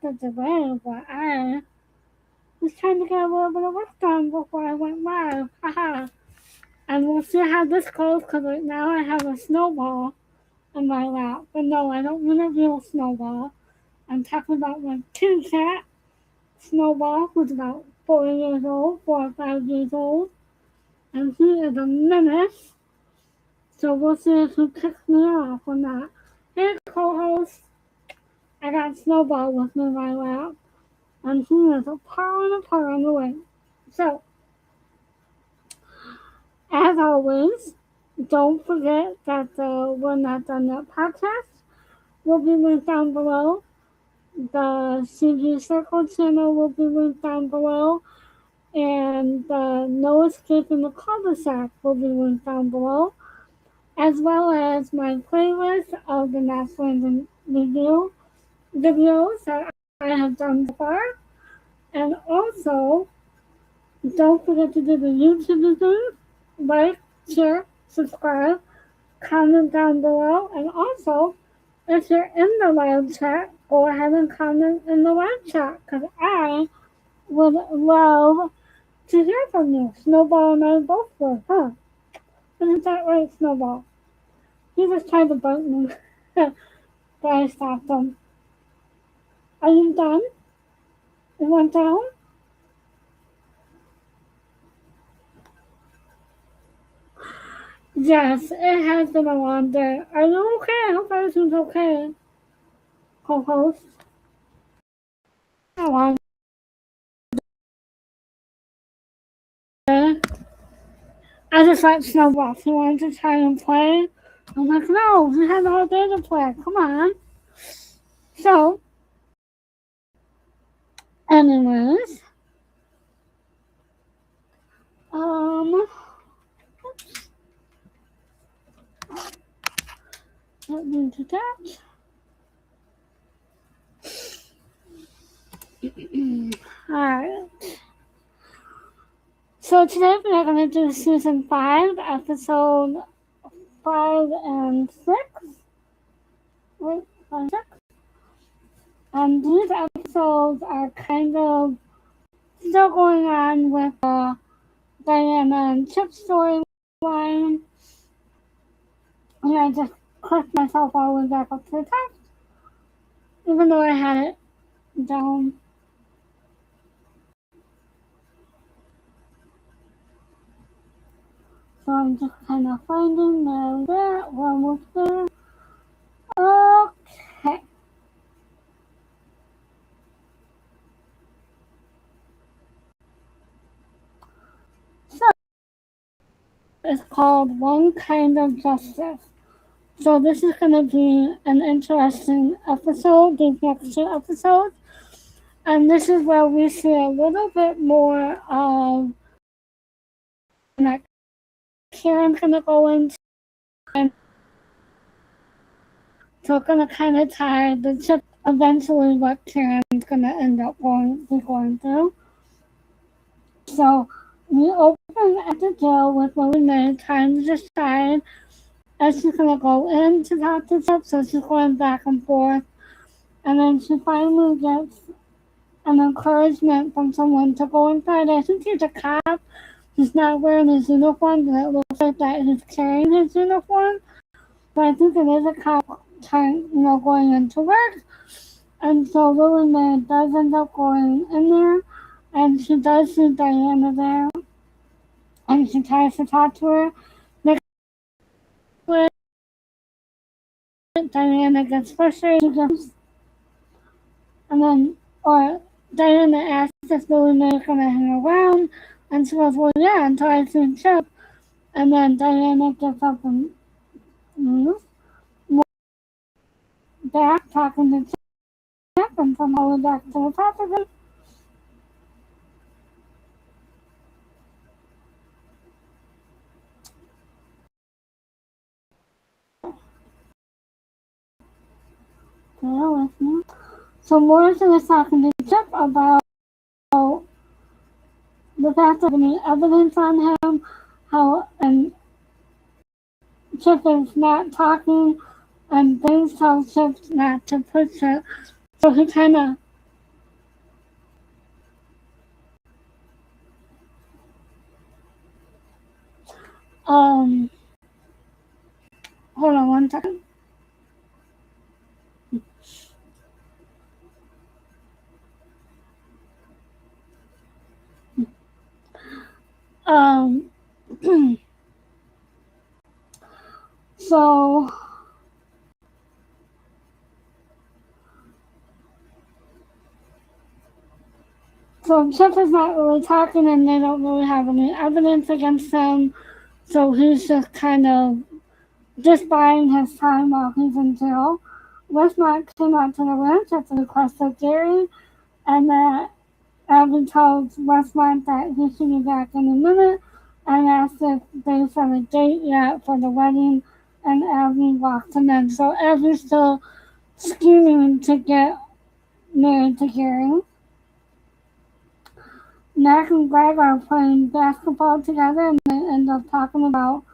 of the way, but I was trying to get a little bit of work done before I went live. Haha. And we'll see how this goes because right now I have a snowball in my lap. But no, I don't mean a real snowball. I'm talking about my kitty cat Snowball, who's about 4 years old, 4 or 5 years old. And he is a menace. So we'll see if he kicks me off or not. Hey, co-host. I got Snowball with me in my lap. And he is a paw and a paw on the way. So, as always, don't forget that the We're Not Done Yet podcast will be linked down below. The CG Circle channel will be linked down below. And the No Escaping the Cul-de-Sac will be linked down below. As well as my playlist of the knotslanding review videos that I have done so far. And also, don't forget to do the YouTube reviews. Like, share, subscribe, comment down below, and also, if you're in the live chat, go ahead and comment in the live chat, because I would love to hear from you. Snowball and I both would, huh? Isn't that right, Snowball? He just tried to bite me, but I stopped him. Are you done? You went down? Yes, it has been a long day. Are you okay? I hope everything's okay. Co-host. A long day. I just let Snowball. He wanted to try and play. I'm like, no, we had all day to play. Come on. So, anyways. Let me do that. Alright. So today we are going to do season 5, episode 5 and 6. Wait, 5 and 6? And these episodes are kind of still going on with the Diana and Chip storyline. And I just clicked myself all the way back up to the text, even though I had it down. So I'm just kind of finding that. We're almost there. Okay. So it's called One Kind of Justice. So this is going to be an interesting episode, these next 2 episodes. And this is where we see a little bit more of that Karen's going to go into. And so it's going to kind of tie the chip eventually what Karen's going to end up going through. So we open at the jail with Lilliemae trying to decide as she's going to go in to talk to Chip, so she's going back and forth. And then she finally gets an encouragement from someone to go inside. I think he's a cop. He's not wearing his uniform, but it looks like that he's carrying his uniform. But I think it is a cop going into work. And so Lilliemae does end up going in there. And she does see Diana there. And she tries to talk to her. Diana gets frustrated. And then, or Diana asks if Lilliemae is going to hang around. And she goes, well, yeah, until I see Chip. And then Diana gets up and moves. Back, talking to Chip, and somehow we're back to the top of it. Bear with me. So Morrison is talking to Chip about the fact that any evidence on him, how and Chip is not talking, and Baines tells Chip not to push it. So he kind of Um, hold on one second. Um, so Chip is not really talking, and they don't really have any evidence against him. So he's just kind of just buying his time while he's in jail. Westmont came out to the ranch at the request of Gary, and that Abby tells Westmont that he should be back in a minute and asks if they set a date yet for the wedding, and Abby walks him in. So Abby's still scheming to get married to Gary. Mac and Greg are playing basketball together, and they end up talking about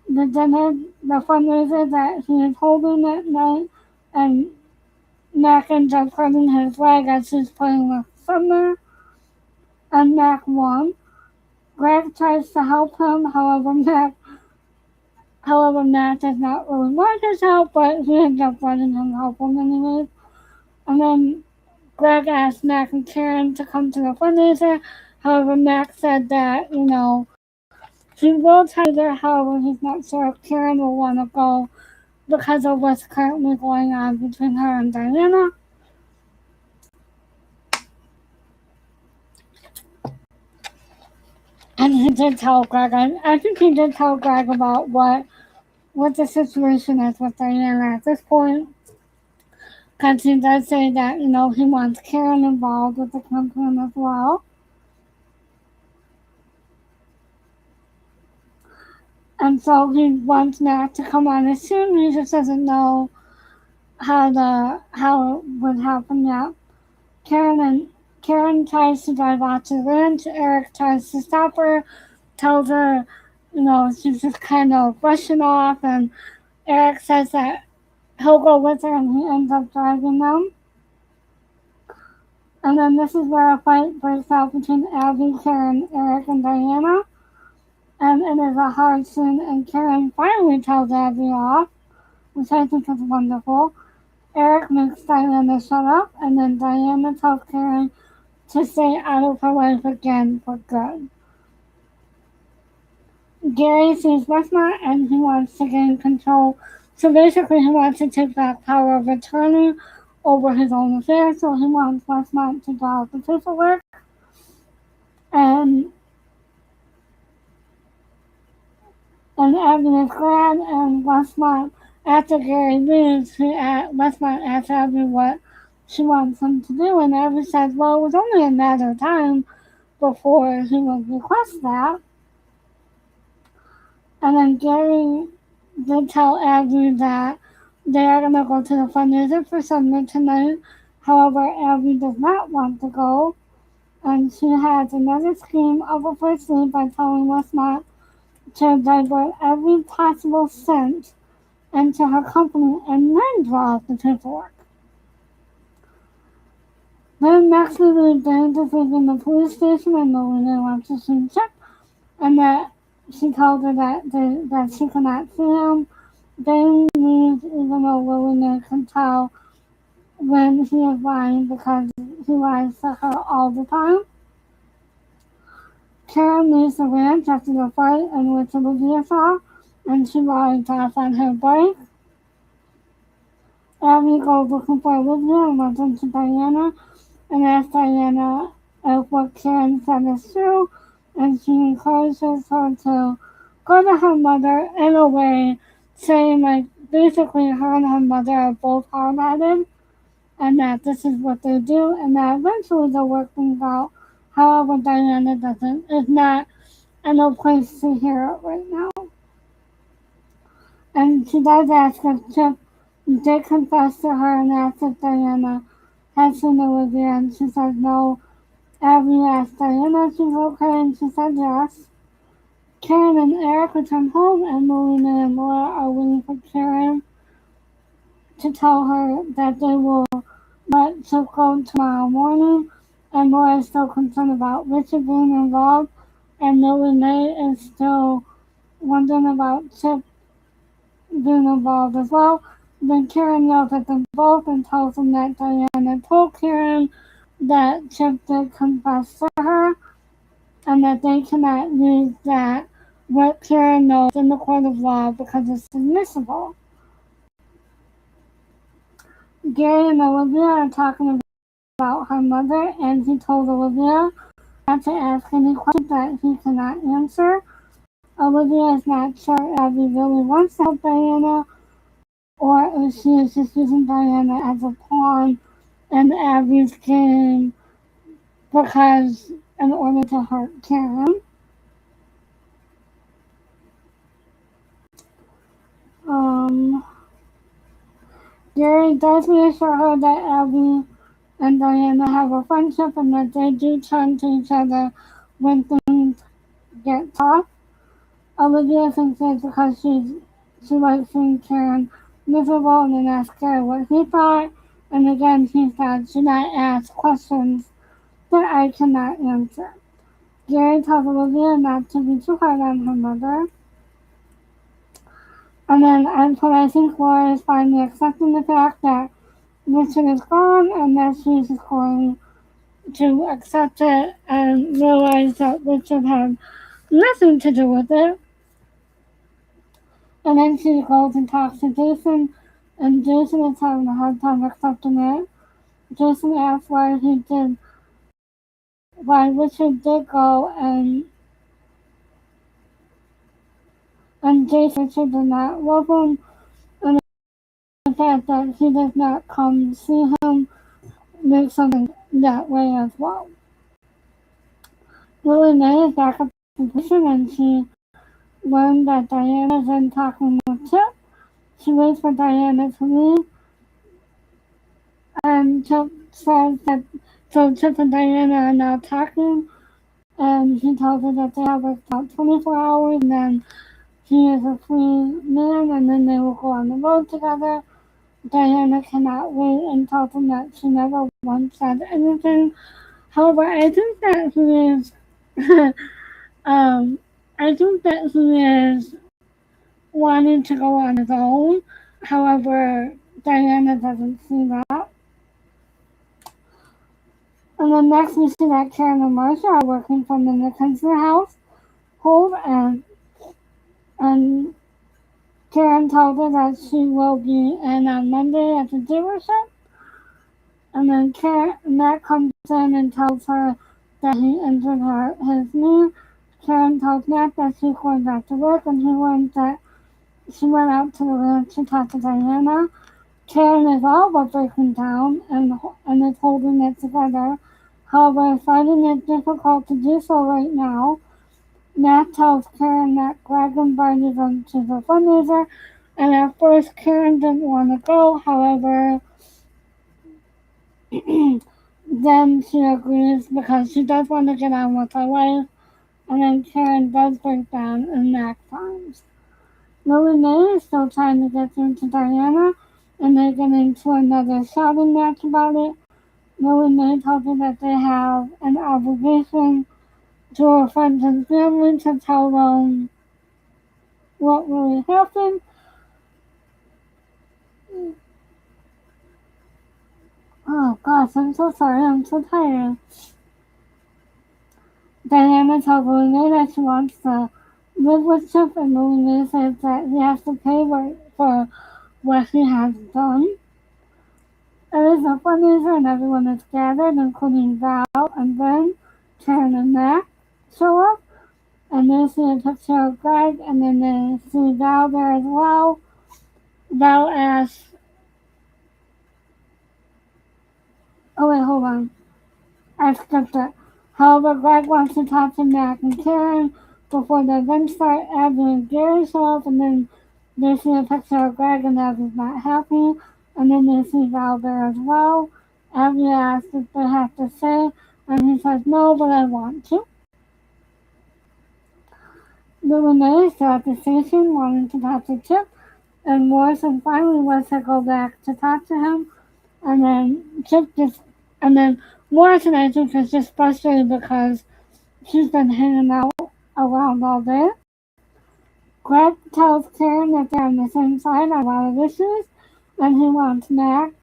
the dinner, the fundraiser that he is holding that night, and Mac ends up hurting his leg as he's playing with Summer, and Mac won. Greg tries to help him, however Mac does not really want his help, but he ends up letting him help him anyways. And then Greg asked Mac and Karen to come to the fundraiser. However, Mac said that, he will try there, however, he's not sure if Karen will want to go because of what's currently going on between her and Diana. And he did tell Greg, I think he did tell Greg about what the situation is with Diana at this point. Because he does say that, he wants Karen involved with the campaign as well. And so he wants Mac to come on as soon. He just doesn't know how it would happen yet. Karen tries to drive out to the ranch. Eric tries to stop her, tells her, she's just kind of rushing off, and Eric says that he'll go with her, and he ends up driving them. And then this is where a fight breaks out between Abby, Karen, Eric, and Diana. And it is a hard scene, and Karen finally tells Abby off, which I think is wonderful. Eric makes Diana shut up, and then Diana tells Karen to stay out of her life again for good. Gary sees Westmont, and he wants to gain control. So basically, he wants to take back power of attorney over his own affairs. So he wants Westmont to draw out the paperwork. And Abby is glad, and Westmont, after Gary leaves, Westmont asks Abby what she wants him to do, and Abby says, well, it was only a matter of time before he would request that. And then Gary did tell Abby that they are going to go to the fundraiser for Summer tonight. However, Abby does not want to go, and she has another scheme up up her sleeve by telling Westmont to divert every possible cent into her company and then draw up the paperwork. Then next we leave Dane to sleep in the police station, and Lilliemae wants to see Chip, and that she told her that she cannot see him. Dane leaves even though Lilliemae can tell when he is lying because he lies to her all the time. Karen leaves the ranch after the fight in which Olivia saw, and she rides off on her bike. Abby goes looking for Olivia and runs into Diana and asks Diana if what Karen said is true, and she encourages her to go to her mother in a way, saying like basically her and her mother are both hard-headed, and that this is what they do, and that eventually they'll work things out. However, Diana is not in a place to hear it right now. And she does ask if Chip did confess to her and asked if Diana had seen Olivia, and she said no. Abby asked Diana if she's okay, and she said yes. Karen and Eric return home, and Lilliemae and Laura are waiting for Karen to tell her that they will let Chip go tomorrow morning. And Laura is still concerned about Richard being involved, and Lilliemae is still wondering about Chip being involved as well. Then Karen yells at them both and tells them that Diana told Karen that Chip did confess to her and that they cannot use that what Karen knows in the court of law because it's admissible. Gary and Olivia are talking about her mother, and he told Olivia not to ask any questions that he cannot answer. Olivia is not sure if Abby really wants to help Diana or if she is just using Diana as a pawn in Abby's game because in order to hurt Karen. Um, Gary does reassure her that Abby and Diana have a friendship and that they do turn to each other when things get tough. Olivia thinks it's because she likes seeing Karen miserable and then asks Gary what he thought. And again, he said, should I ask questions that I cannot answer? Gary tells Olivia not to be too hard on her mother. And then I think Laura is finally accepting the fact that Richard is gone and that she's just going to accept it and realize that Richard had nothing to do with it. And then she goes and talks to Jason, and Jason is having a hard time accepting it. Jason asks why Richard did go, and Jason Richard did not love him, and the fact that he does not come see him makes something that way as well. Lilliemae is back at the station, and she learned that Diana is in talking with Chip. She waits for Diana to leave, and Chip says that so Chip and Diana are now talking, and he tells her that they have about 24 hours, and then he is a free man, and then they will go on the road together. Diana cannot wait and tells him that she never once said anything. However, I think that he is, I think that he is wanting to go on his own. However, Diana doesn't see that. And then next we see that Karen and Marcia are working from the Nicholson household, and Karen told her that she will be in on Monday at the dealership. And then Matt comes in and tells her that he injured his knee. Karen tells Matt that she's going back to work, and he learns that she went out to the ranch to talk to Diana. Karen is all but breaking down and is holding it together. However, finding it difficult to do so right now, Matt tells Karen that Greg invited them to the fundraiser, and at first Karen didn't want to go. However, then she agrees because she does want to get on with her life, and then Karen does break down and Matt finds. Lilliemae is still trying to get through to Diana, and they get into another shouting match about it. Lilliemae tells her that they have an obligation to her friends and family to tell them what really happened. Oh gosh, I'm so sorry, I'm so tired. Diana tells Lilliemae that she wants to live with Chip, and Lilliemae says that he has to pay for what he has done. It is a fundraiser and everyone is gathered, including Val, and then Karen and Matt show up, and they see a picture of Greg, and then they see Val there as well. Val asks, oh wait, hold on, I skipped it. However, Greg wants to talk to Matt and Karen before they then start. Abby and Gary show up, and then they see a picture of Greg, and Abby's not happy, and then they see Val there as well. Abby asks if they have to stay, and he says no, but I want to. Lilliemae is still at the station wanting to talk to Chip, and Morrison finally lets her go back to talk to him, and then Morrison, I think, is just frustrated because she's been hanging out around all day. Greg tells Karen that they're on the same side on a lot of issues, and he wants Mac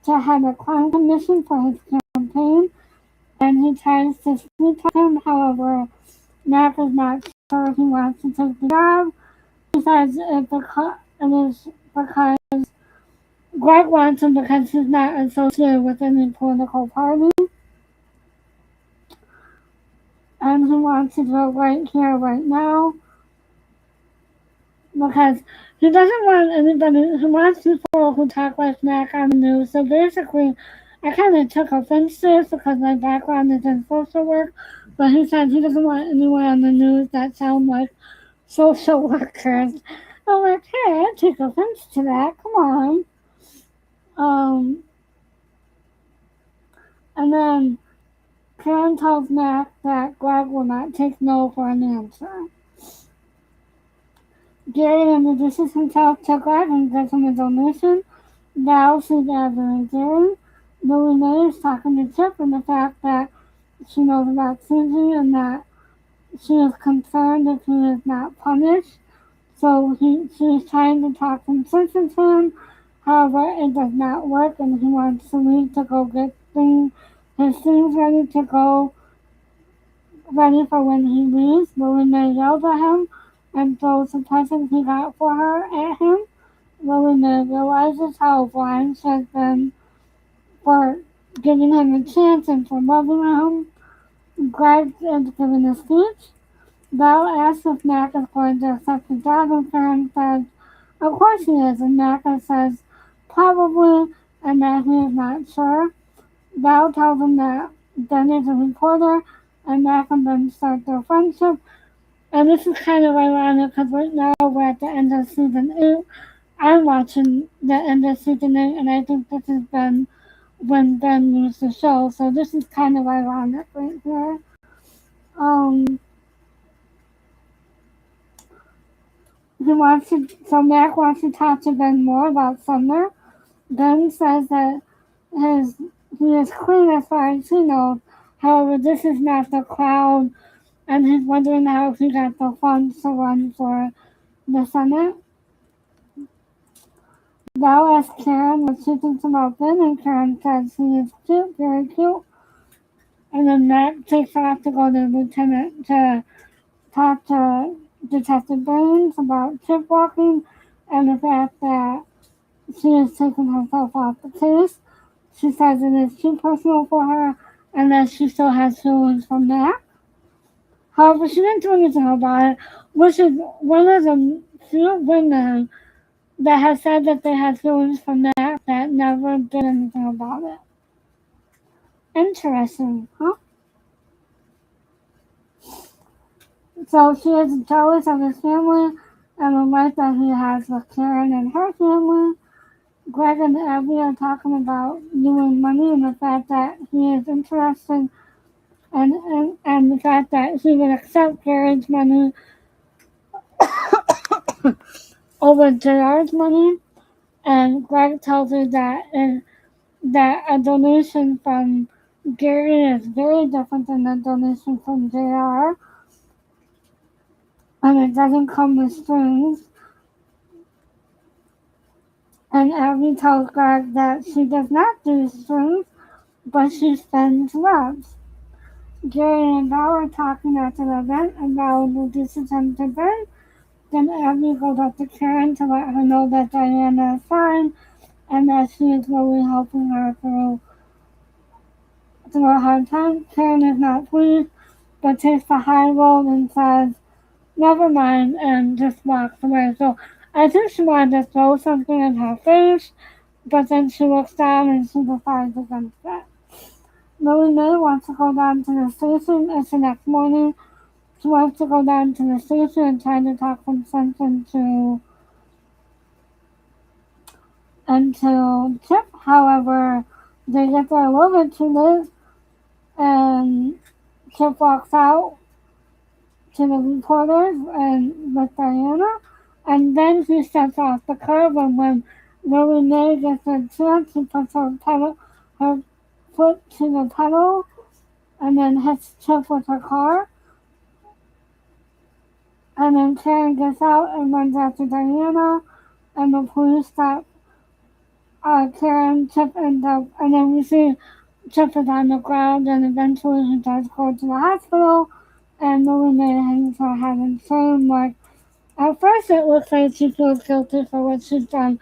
to have a crime commission for his campaign, and he tries to sweet talk him. However, Mac is not sure he wants to take the job. He says it is because Greg wants him because he's not associated with any political party, and he wants to do it right here, right now, because he doesn't want anybody, he wants people who talk like Mac on the news. So basically, I kind of took offense to this because my background is in social work, but he said he doesn't want anyone on the news that sound like social workers. I'm like, hey, I take offense to that. Come on. Um, and then Karen tells Mac that Greg will not take no for an answer. Gary introduces himself to Greg and gives him a donation. Now she's gathering Gary. Lilliemae is talking to Chip and the fact that she knows about Susie and that she is concerned if he is not punished. So she is trying to talk some sense into him. However, it does not work, and he wants to leave to go get his things ready to go, ready for when he leaves. Lilliemae yells at him and throws the present he got for her at him. Lilliemae realizes how blind she has been for giving him a chance and for loving him. Greg is giving a speech. Belle asks if Mac is going to accept the job, and Karen says, of course he is, and Mac says, probably, and that he is not sure. Belle tells him that Ben is a reporter, and Mac and Ben start their friendship. And this is kind of ironic because right now we're at the end of season 8. I'm watching the end of season 8, and I think this has been when Ben leaves the show, so this is kind of ironic right here. So Mac wants to talk to Ben more about Sumner. Ben says that he is clean as far as he knows. However, this is not the crowd, and he's wondering how he got the funds to run for the Senate. Val asks Karen what she thinks about Ben, and Karen says he is cute, very cute. And then Mac takes off to go to Lieutenant to talk to Detective Burns about chip walking and the fact that she is taking herself off the case. She says it is too personal for her and that she still has feelings from Mac. However, she didn't do anything about it, which is one of the few women that have said that they had feelings from Mac that never did anything about it. Interesting, huh? So she is jealous of his family and the life that he has with Karen and her family. Greg and Abby are talking about doing money and the fact that he is interested and the fact that he would accept Karen's money over JR's money. And Greg tells her that a donation from Gary is very different than a donation from JR. And it doesn't come with strings. And Abby tells Greg that she does not do strings, but she spends loves. Gary and Val are talking at the event, and Val introduces him to Ben. Then Abby goes up to Karen to let her know that Diana is fine and that she is really helping her through a hard time. Karen is not pleased, but takes the high road and says, never mind, and just walks away. So I think she wanted to throw something in her face, but then she looks down and she decides against it. Lilliemae wants to go down to the station. It's the next morning. She wants to go down to the station and try to talk some sense into Chip. However, they get there a little bit too late, and Chip walks out to the reporters and with Diana, and then he steps off the curb, and when Lilliemae gets a chance, she puts her foot to the pedal, and then hits Chip with her car. And then Karen gets out and runs after Diana, and the police stop Karen. Chip ends up, and then we see Chip is on the ground, and eventually he does go to the hospital, and Lilliemae hangs her head in shame. Like, at first it looks like she feels guilty for what she's done.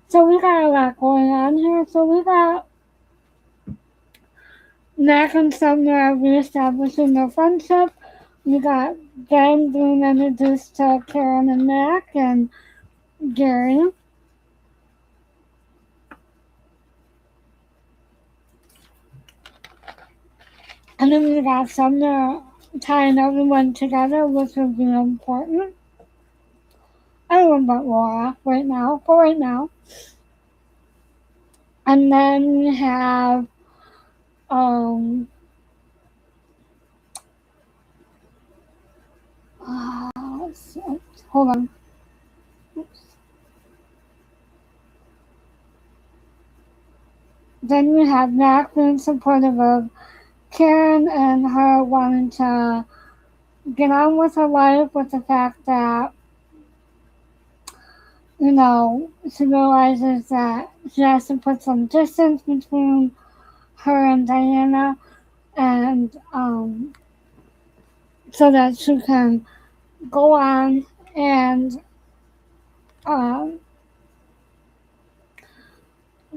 So we got a lot going on here. So we got Mac and Sumner reestablishing their friendship. We got Ben being introduced to Karen and Mac and Gary. And then we got Sumner tying everyone together, which would be important. Everyone but Laura right now. And then we have hold on. Oops. Then we have Mac being supportive of Karen and her wanting to get on with her life with the fact that, you know, she realizes that she has to put some distance between her and Diana, and so that she can go on and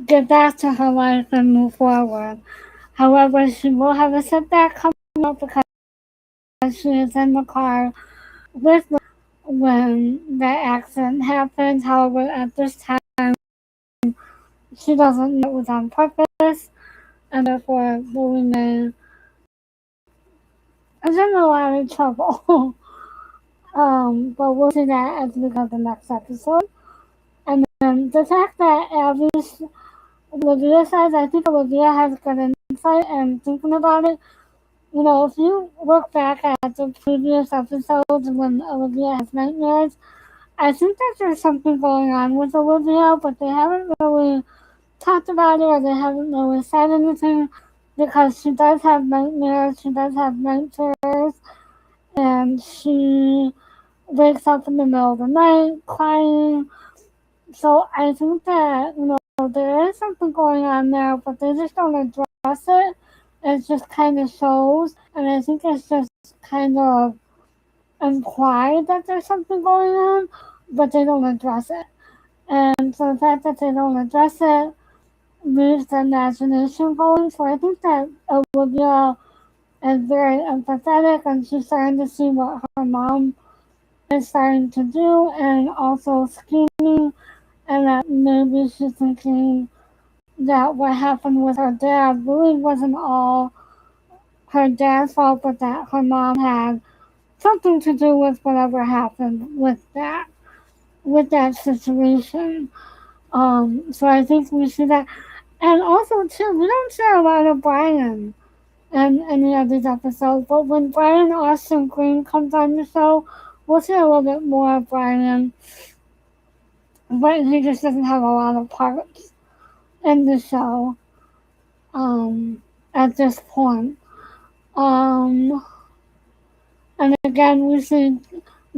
get back to her life and move forward. However, she will have a setback coming up because she is in the car with when the accident happens. However, at this time, she doesn't know it was on purpose, and therefore Lilliemae is in a lot of trouble. But we'll see that as we go to the next episode. And then the fact that Olivia says, I think Olivia has good insight, and thinking about it, you know, if you look back at the previous episodes when Olivia has nightmares, I think that there's something going on with Olivia, but they haven't really talked about it, or they haven't really said anything, because she does have nightmares, she does have night terrors, and she wakes up in the middle of the night crying. So I think that, you know, there is something going on there, but they just don't address it. It just kind of shows, and I think it's just kind of implied that there's something going on, but they don't address it. And so the fact that they don't address it leaves the imagination going. So I think that Olivia is very empathetic, and she's starting to see what her mom is starting to do, and also scheming, and that maybe she's thinking that what happened with her dad really wasn't all her dad's fault, but that her mom had something to do with whatever happened with that situation. So I think we see that. And also, too, we don't see a lot of Brian in any of these episodes, but when Brian Austin Green comes on the show, we'll see a little bit more of Brian, but he just doesn't have a lot of parts in the show at this point. And again, we see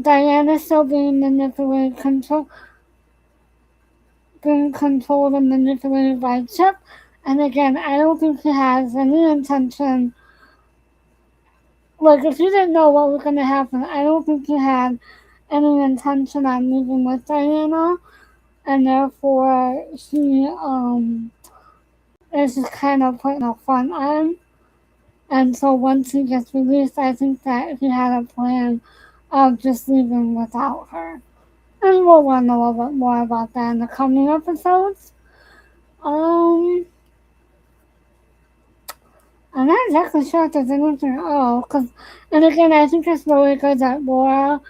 Diana still being manipulated, being controlled and manipulated by Chip. And again, I don't think he has any intention. Like, if you didn't know what was going to happen, I don't think he had any intention on leaving with Diana. And therefore, he is just kind of putting a front on. And so once he gets released, I think that he had a plan of just leaving without her. And we'll learn a little bit more about that in the coming episodes. I'm not exactly sure if there's anything else. And again, I think it's really good that Laura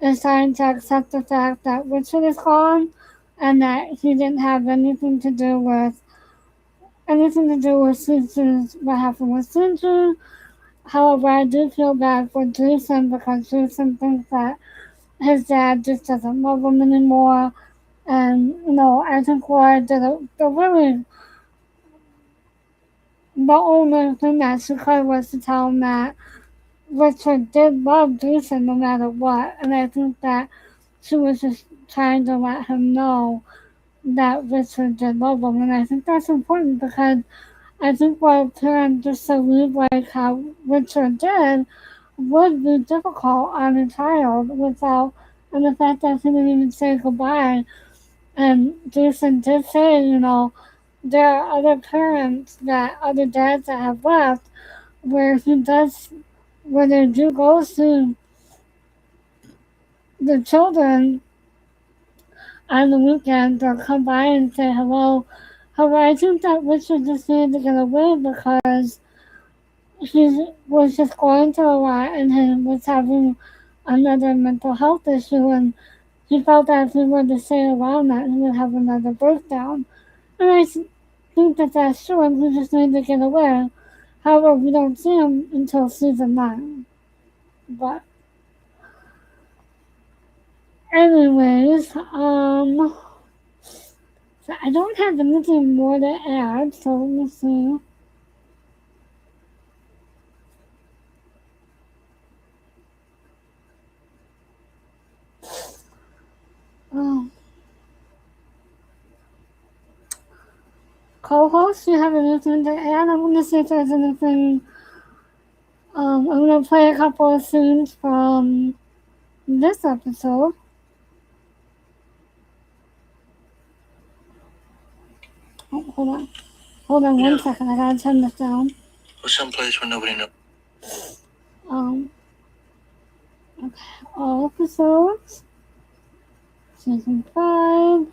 is starting to accept the fact that Richard is gone, and that he didn't have anything to do with Susan's, what happened with Susan. However, I do feel bad for Jason, because Jason thinks that his dad just doesn't love him anymore. And, you know, I think Laura did the only thing that she could was to tell him that Richard did love Jason no matter what, and I think that she was just trying to let him know that Richard did love him, and I think that's important because I think for a parent just to leave like how Richard did would be difficult on a child without, and the fact that he didn't even say goodbye. And Jason did say, there are other parents that other dads that have left where he does, where they do go to the children on the weekends or come by and say hello. However, I think that Richard just needed to get away because he was just going through a lot and he was having another mental health issue, and he felt that if he were to stay around that he would have another breakdown. And I think that that's true, and he just needed to get away. However, we don't see him until season 9. But anyways, so I don't have anything more to add, so let me see. Oh. Co-host, do you have anything to add? I'm going to see if there's anything. I'm going to play a couple of scenes from this episode. Oh, hold on. Hold on 1 second. I gotta turn this down. Or someplace where nobody knows. Okay. All episodes. Season 5.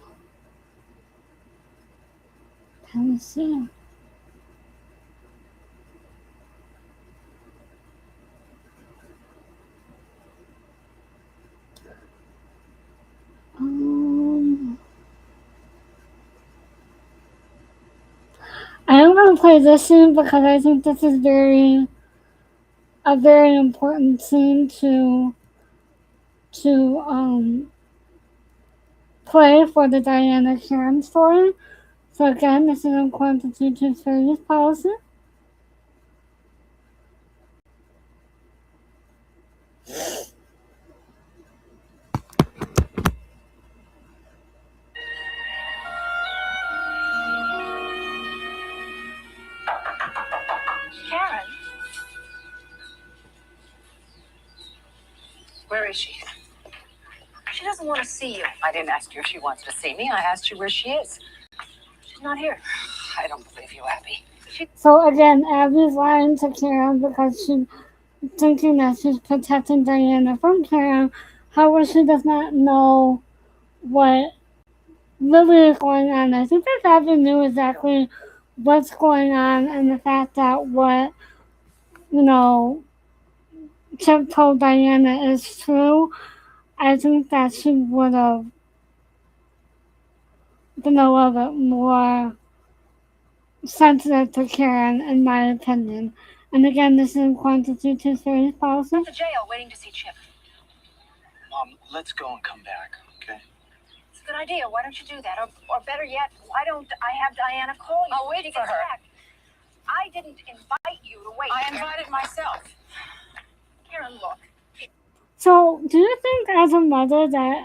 Let me see. I am going to play this scene because I think this is a very important scene to play for the Diana Karen story. So again, this is in quantity to series policy. Karen? Where is she? She doesn't want to see you. I didn't ask you if she wants to see me. I asked you where she is. She's not here. I don't believe you, Abby. So again, Abby's lying to Karen because she's thinking that she's protecting Diana from Karen. However, she does not know what really is going on. I think that Abby knew exactly what's going on, and the fact that what, Chip told Diana is true. I think that she would have been a little bit more sensitive to Karen, in my opinion. And again, this is in quantity to series policy. At the jail waiting to see Chip. Mom, let's go and come back, okay? It's a good idea. Why don't you do that? Or better yet, why don't I have Diana call you? I'll wait for her. Back. I didn't invite you to wait. I invited myself. Karen, look. So, do you think as a mother that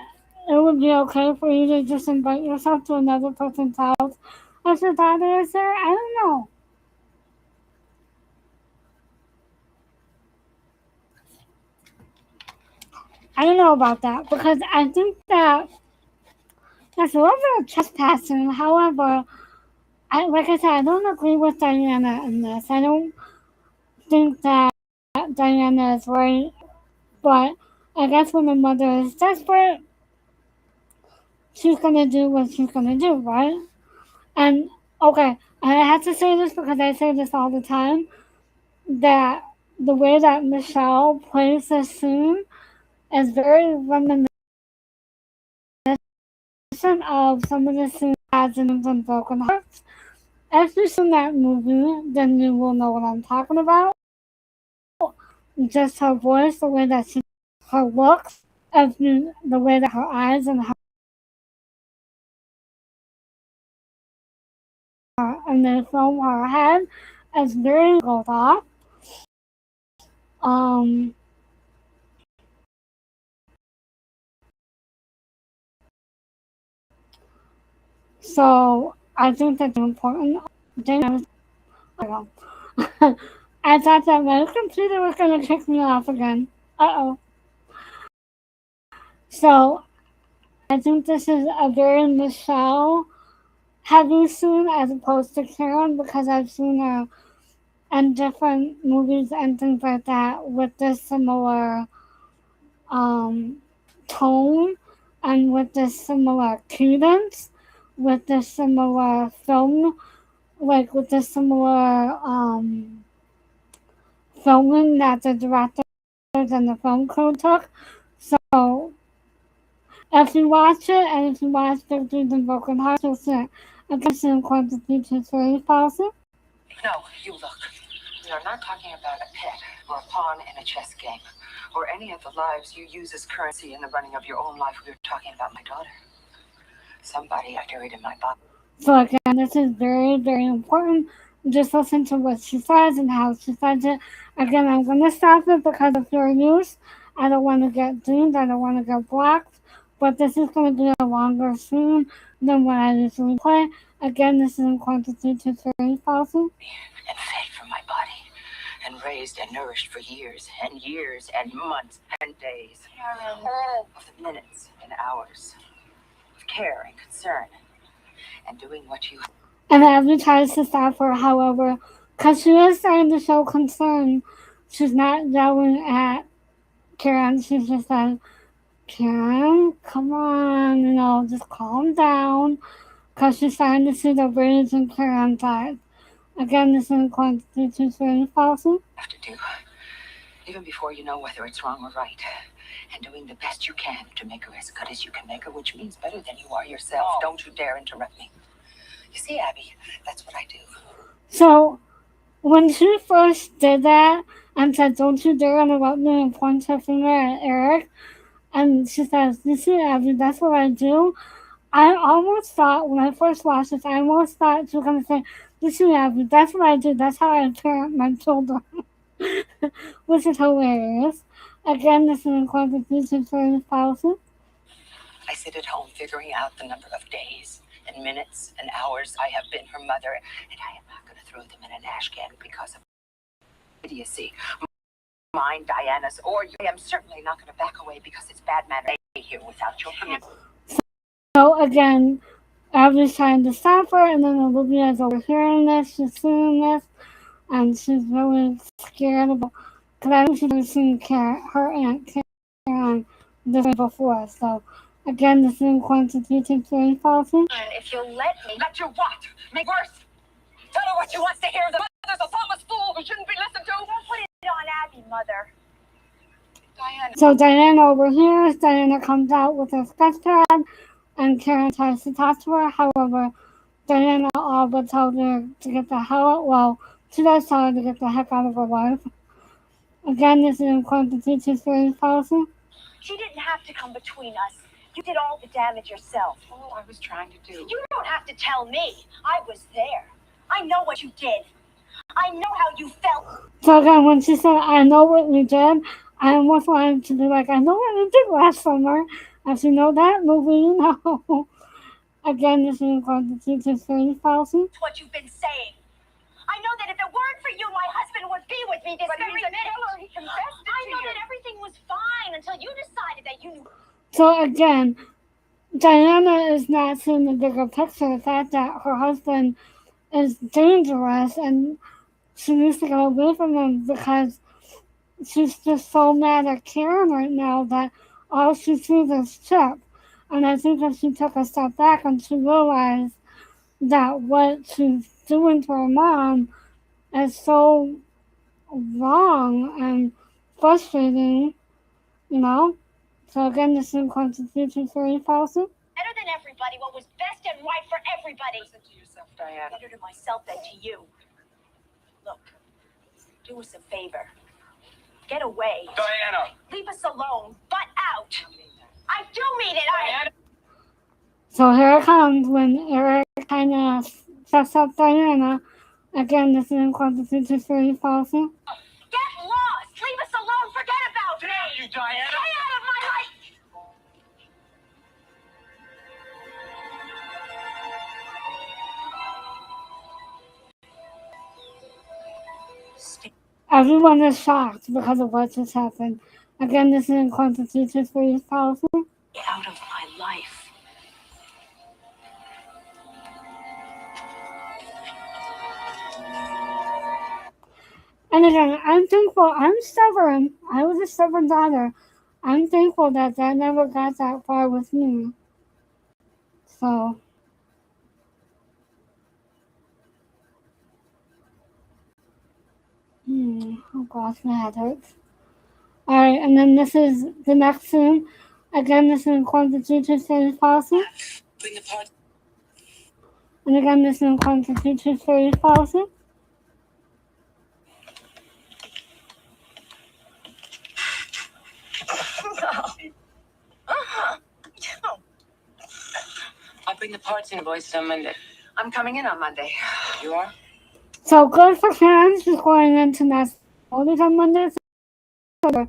it would be okay for you to just invite yourself to another person's house if your daughter is there? I don't know. I don't know about that because I think that that's a little bit of trespassing. However, like I said, I don't agree with Diana in this. I don't think that Diana is right, but I guess when the mother is desperate, she's gonna do what she's gonna do, right? And okay, I have to say this because I say this all the time, that the way that Michelle plays this scene is very reminiscent of some of the scenes as in Broken Hearts. If you've seen that movie, then you will know what I'm talking about. Just her voice, the way that her looks, the way that her eyes and the film her head is very gold off. Um, so I think that's important. Then I don't know. I thought that my computer was going to kick me off again. Uh-oh. So I think this is a very Michelle heavy scene as opposed to Karen because I've seen her in different movies and things like that with this similar um, tone and with this similar cadence, with this similar film, like with this similar filming that the directors and the film crew took. So if you watch it and if you watch Victories and Broken Hearts, you'll see it. Against in quantity to 30,000. No, you look. We are not talking about a pet or a pawn in a chess game or any of the lives you use as currency in the running of your own life. We're talking about my daughter. Somebody I carried in my body. So again, this is very, very important. Just listen to what she says and how she says it. Again, I'm going to stop it because of fair use. I don't want to get doomed. I don't want to get blocked. But this is going to be a longer scene than what I usually play. Again, this is in quantity to 30,000. And fed from my body. And raised and nourished for years and years and months and days. All of the minutes and hours of care and concern. And doing what you... And Abby tries to stop her, however, because she is starting to show concern. She's not yelling at Karen. She's just like, Karen, come on, just calm down. Because she's starting to see the rage in Karen's eyes. Again, this is quantity to 30,000. Have to do, even before you know whether it's wrong or right. And doing the best you can to make her as good as you can make her, which means better than you are yourself. Oh. Don't you dare interrupt me. You see, Abby, that's what I do. So, when she first did that and said, don't you dare interrupt me and point her finger at Eric, and she says, you see, Abby, that's what I do. I almost thought, when I first watched this, I almost thought she was going to say, you see, Abby, that's what I do. That's how I parent my children. Which is hilarious. Again, this is in quantity to 30,000. I sit at home figuring out the number of days and minutes and hours I have been her mother, and I am not going to throw them in an ash can because of idiocy. Mine, Diana's, or you. I am certainly not going to back away because it's bad manners here without your permission. So again, Abby's trying to stop her, and then Olivia's overhearing this, she's seeing this, and she's really scared about, because I think she's never seen her Aunt Karen this way before. So again, this is in quantity to 30,000. If you'll let me. Let you what? Make worse? Tell her what she wants to hear. The mother's a thoughtless fool who shouldn't be listened to. Don't put it on Abby, Mother. Diana. So Diana overhears, Diana comes out with her sketch pad, and Karen tries to talk to her. However, Diana all but tells her to get the hell out. Well, she does tell her to get the heck out of her life. Again, this is in quantity to 30,000. She didn't have to come between us. You did all the damage yourself. All I was trying to do. You don't have to tell me. I was there. I know what you did. I know how you felt. So again, when she said, I know what we did, I almost wanted to be like, I know what we did last summer. If you know that movie, you know. Again, this is in quantity to 30,000. That's what you've been saying. I know that if it weren't for you, my husband would be with me this very minute. He confessed I know that everything was fine until you decided that you knew. So again, Diana is not seeing the bigger picture, the fact that her husband is dangerous and she needs to get away from him because she's just so mad at Karen right now that all she sees is Chip. And I think if she took a step back and she realized that what she's doing to her mom is so wrong and frustrating, So again, this is in quantity to 30,000. Better than everybody, what was best and right for everybody. Listen to yourself, Diana. Better to myself than to you. Look, do us a favor. Get away. Diana! Leave us alone. Butt out. I do mean it. Diana. So here it comes when Eric kind of sets up Diana. Again, this is in quantity to 30,000. Get lost. Leave us Diana. Get out of my life! Everyone is shocked because of what just happened. Again, this is in Constitution 3 policy. Get out of my life. And again, I'm thankful. I'm stubborn. I was a stubborn daughter. I'm thankful that never got that far with me. So, oh gosh, my head hurts. Alright, and then this is the next scene. Again, this is in Constitution 3 policy. Bring the party. And again, this is in Constitution 3 policy. I'll bring the parts invoice on Monday. I'm coming in on Monday. You are? So good for Karen. She's going into next only on Monday. So at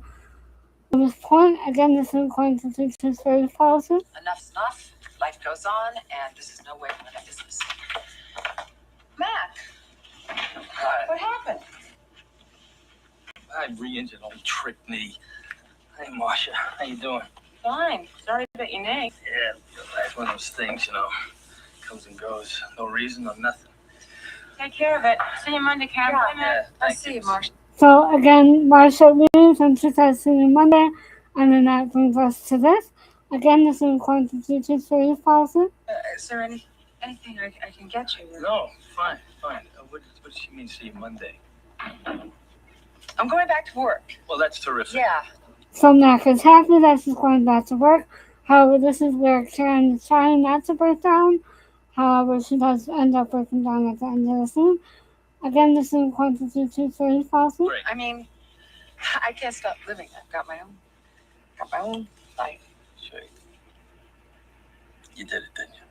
this point, again, this is Constitution 3 policy. Enough's enough. Life goes on, and this is no way to run a business. Mac, Hi. what happened? I re-injured old trick knee. Hey, Marcia. How you doing? Fine. Sorry about your neck. Yeah, it's one of those things, comes and goes. No reason, no nothing. Take care of it. See you Monday, Karen. Bye, Mac. Yeah, I'll thank see you. you, Marcia. So again, Marcia leaves and she says see you Monday. And then that brings us to this. Again, this is Constitution 3 policy. Is there anything I can get you? No, fine. What does she mean, see you Monday? I'm going back to work. Well, that's terrific. Yeah. So Mac is happy that she's going back to work. However, this is where Karen is trying not to break down. However, she does end up breaking down at the end of the scene. Again, this is Constitution 3 policy. Great. I mean, I can't stop living. I've got my own life. Sure. You did it, didn't you?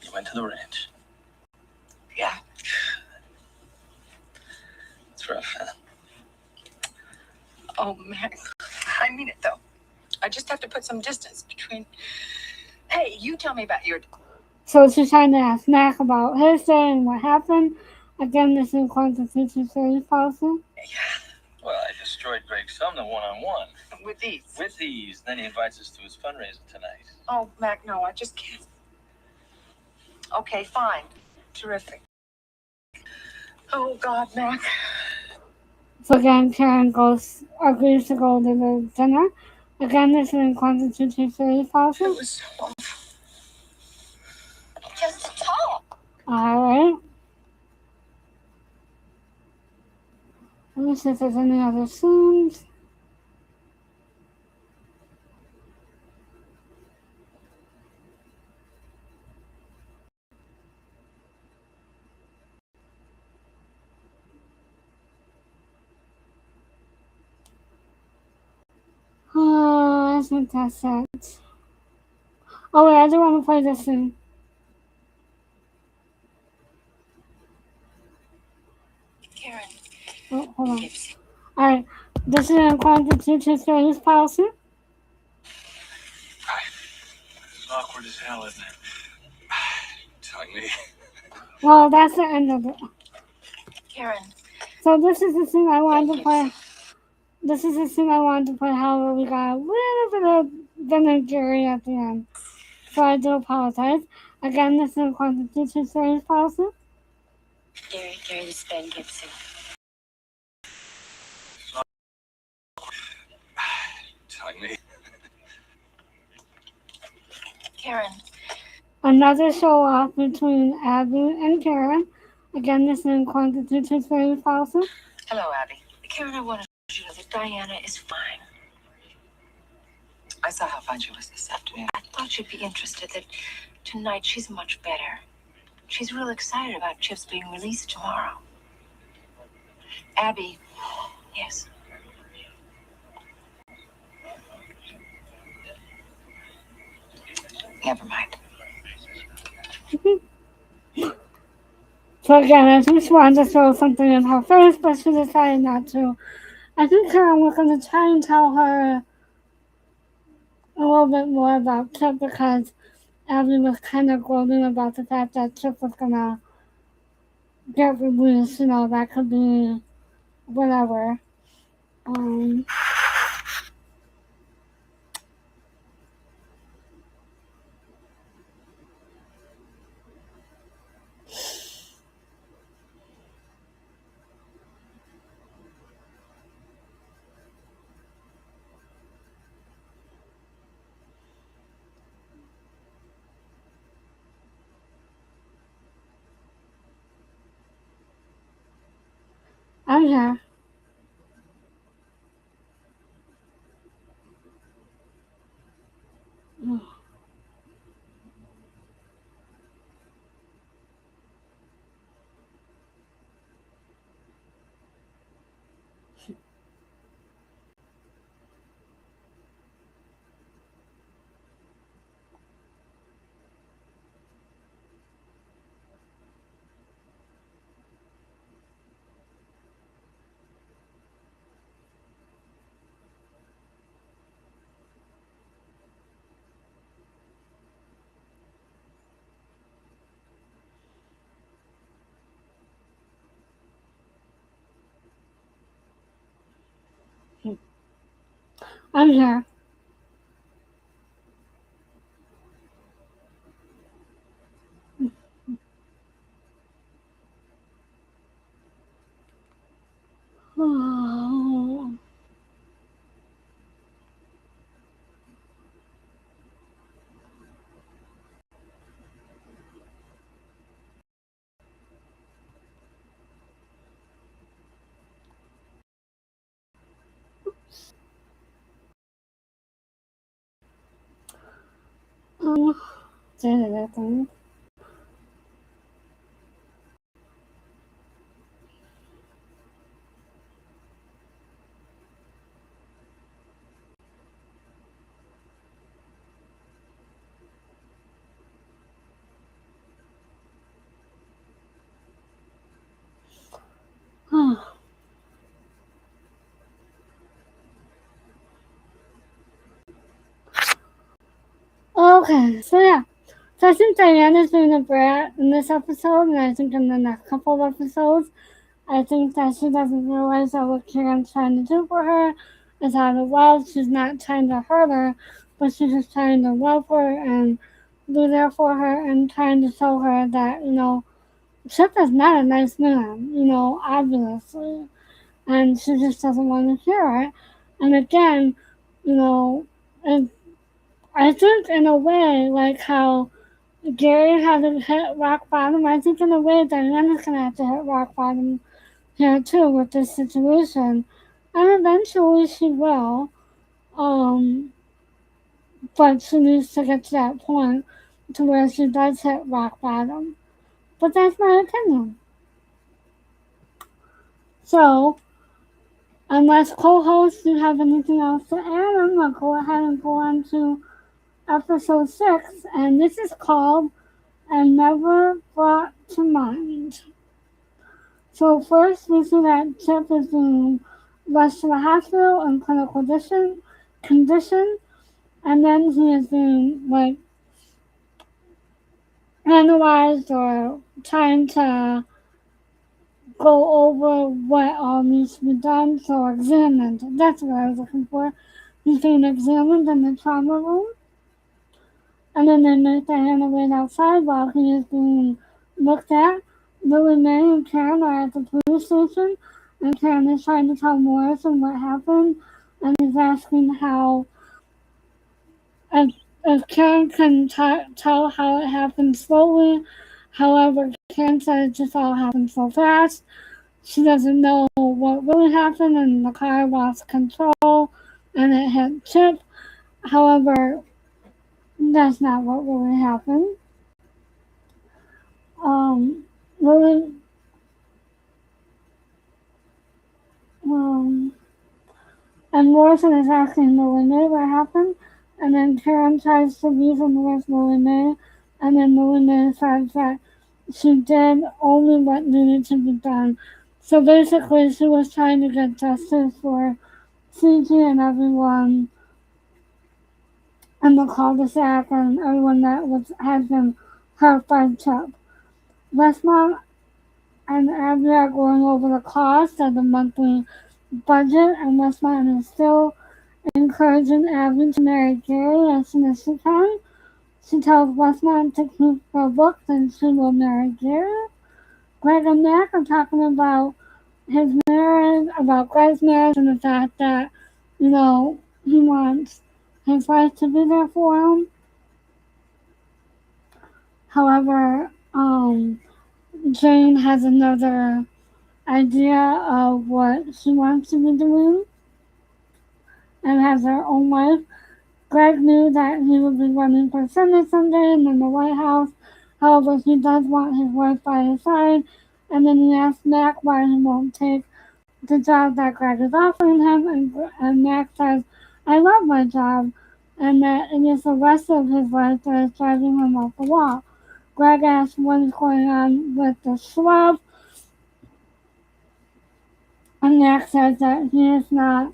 You went to the ranch. Yeah. It's rough, huh? Oh, Mac. I mean it, though. I just have to put some distance between... Hey, you tell me about your... So she's trying to ask Mac about his day and what happened. Again, this is Constitution 3 policy. Well, I destroyed Greg Sumner one-on-one. With these. With ease. Then he invites us to his fundraiser tonight. Oh, Mac, no, I just can't. Okay, fine. Terrific. Oh, God, Mac. So again, Karen agrees to go to the dinner. Again, this is in Constitution 3 policy. It was so... Just talk. Alright. Let me see if there's any other scenes. I think that's it. Oh wait, I do want to play this scene. Karen. Oh, hold on. Alright, this is in Constitution 3 policy. It's awkward as hell, isn't it? Telling me. Well, that's the end of it. Karen. So this is the scene I wanted to play. This is the scene I wanted to play. However, we got a little bit of Ben and Jerry at the end. So I do apologize. Again, this is in Constitution 3 policy. Gary, this is Ben Gibson. Telling me. Karen. Another show off between Abby and Karen. Again, this is in Constitution 3 policy. Hello, Abby. Karen, I want to let you know that Diana is fine. I saw how fine she was this afternoon. I thought you'd be interested that tonight she's much better. She's real excited about Chip's being released tomorrow. Abby, yes. Never mind. So again, I think she wanted to throw something in her face, but she decided not to. I think Karen was going to try and tell her little bit more about Chip because Abby was kind of gloating about the fact that Chip was gonna get released. That could be whatever. Um, I'm here. I'm here. Oh. Say that thing. Okay, so yeah. So I think Diana's being a brat in this episode, and I think in the next couple of episodes, I think that she doesn't realize that what Karen's trying to do for her is out of love. She's not trying to hurt her, but she's just trying to love her and be there for her and trying to show her that, Chip is not a nice man, obviously. And she just doesn't want to hear it. And again, you know, and I think in a way, like how Gary had to hit rock bottom, I think in a way Diana's going to have to hit rock bottom here too with this situation. And eventually she will. Um, but she needs to get to that point to where she does hit rock bottom. But that's my opinion. So, unless co-hosts you have anything else to add, I'm going to go ahead and go on to episode 6. And this is called And Never Brought to Mind. So first we see that Chip is being rushed to the hospital in critical condition, and then he is being analyzed or trying to go over what all needs to be done, so examined. That's what I was looking for. He's being examined in the trauma room, and then they make Diana wait outside while he is being looked at. Lilliemae and Karen are at the police station, and Karen is trying to tell Morrison what happened, and is asking how if Karen can tell how it happened slowly. However, Karen said it just all happened so fast. She doesn't know what really happened, and the car lost control, and it hit Chip. However, that's not what really happened. Really, and Morrison is asking Lilliemae what happened, and then Karen tries to reason with Lilliemae, and then Lilliemae says that she did only what needed to be done. So basically, she was trying to get justice for CG and everyone and the cul-de-sac and everyone that has been hurt by Chip. Westmont and Abby are going over the cost of the monthly budget, and Westmont is still encouraging Abby to marry Gary as soon as she can. She tells Westmont to keep her books and she will marry Gary. Greg and Mac are talking about his marriage, about Greg's marriage, and the fact that, he wants his wife to be there for him. However, Jane has another idea of what she wants to be doing and has her own life. Greg knew that he would be running for Senate someday and in the White House. However, he does want his wife by his side. And then he asks Mac why he won't take the job that Greg is offering him. And Mac says, I love my job. And that it is the rest of his life that is driving him off the wall. Greg asks what is going on with the shrub. And Mac says that he is not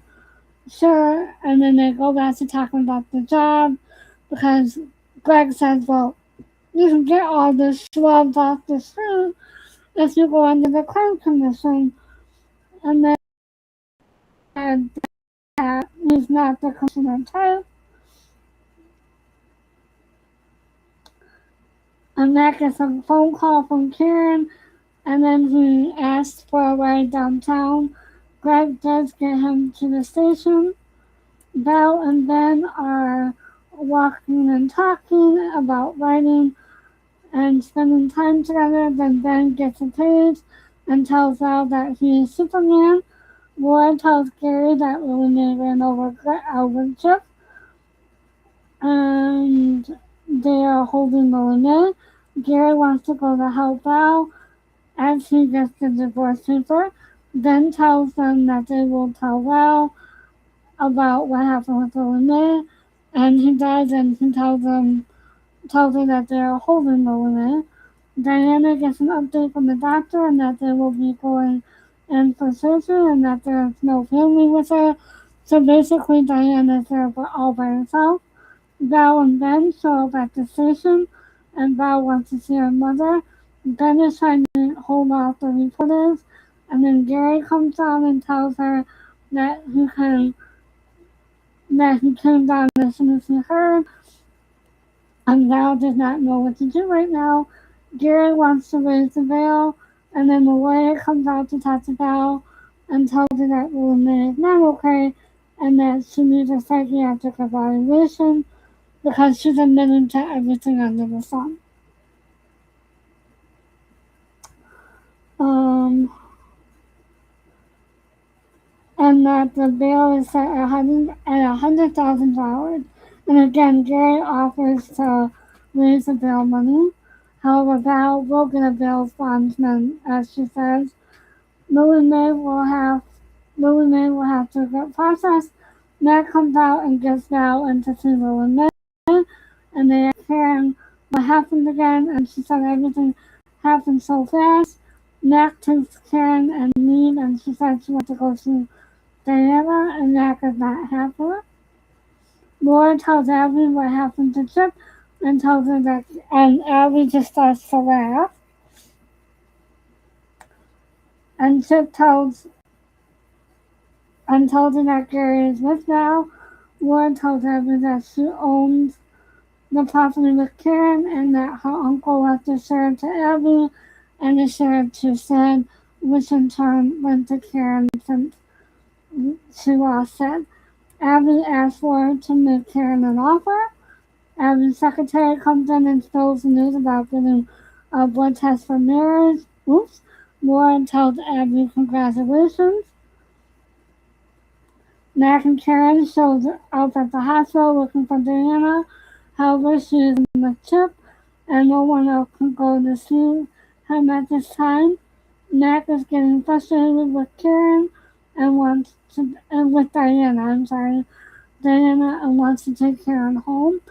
sure. And then they go back to talking about the job because Greg says, well, you can get all the shrubs off the street if you go under the crime commission. And then that he's not the commissioner type. And Mac gets a phone call from Karen, and then he asks for a ride downtown. Greg does get him to the station. Val and Ben are walking and talking about writing and spending time together. Then Ben gets a page and tells Val that he is Superman. Laura tells Gary that Lilliemae ran over Chip, and they are holding Lilliemae. Gary wants to go to help Val as he gets the divorce paper. Ben tells them that they will tell Val about what happened with Lilliemae, and he does, and he tells her that they are holding Lilliemae. Diana gets an update from the doctor and that they will be going in for surgery and that there is no family with her. So basically Diana is there all by herself. Val and Ben show up at the station and Val wants to see her mother. Ben is trying to hold off the reporters, and then Gary comes down and tells her that he came down as soon as he heard, and Val does not know what to do right now. Gary wants to raise the veil, and then the lawyer comes out to talk to Val and tells her that Lilliemae is not okay and that she needs a psychiatric evaluation because she's admitted to everything under the sun. And that the bail is set at $100,000. And again, Gary offers to raise the bail money. However, Val will get a bail bondsman, as she says. Lilliemae will have to get processed. Matt comes out and gets Val in to see Lilliemae, and they ask Karen what happened again, and she said everything happened so fast. Mac takes Karen and leave, and she said she wants to go see Diana, and Mac is not happy. Laura tells Abby what happened to Chip and tells her that, and Abby just starts to laugh. And Chip tells her that Gary is with Val. Laura tells Abby that she owns the property with Karen and that her uncle left the share to Abby and the share to Sid, which in turn went to Karen since she lost Sid. Abby asks Laura to make Karen an offer. Abby's secretary comes in and spills the news about getting a blood test for marriage. Oops. Laura tells Abby congratulations. Mac and Karen shows up at the hospital looking for Diana. However, she is with Chip, and no one else can go to see him at this time. Mac is getting frustrated with Karen and with Diana, and wants to take Karen home.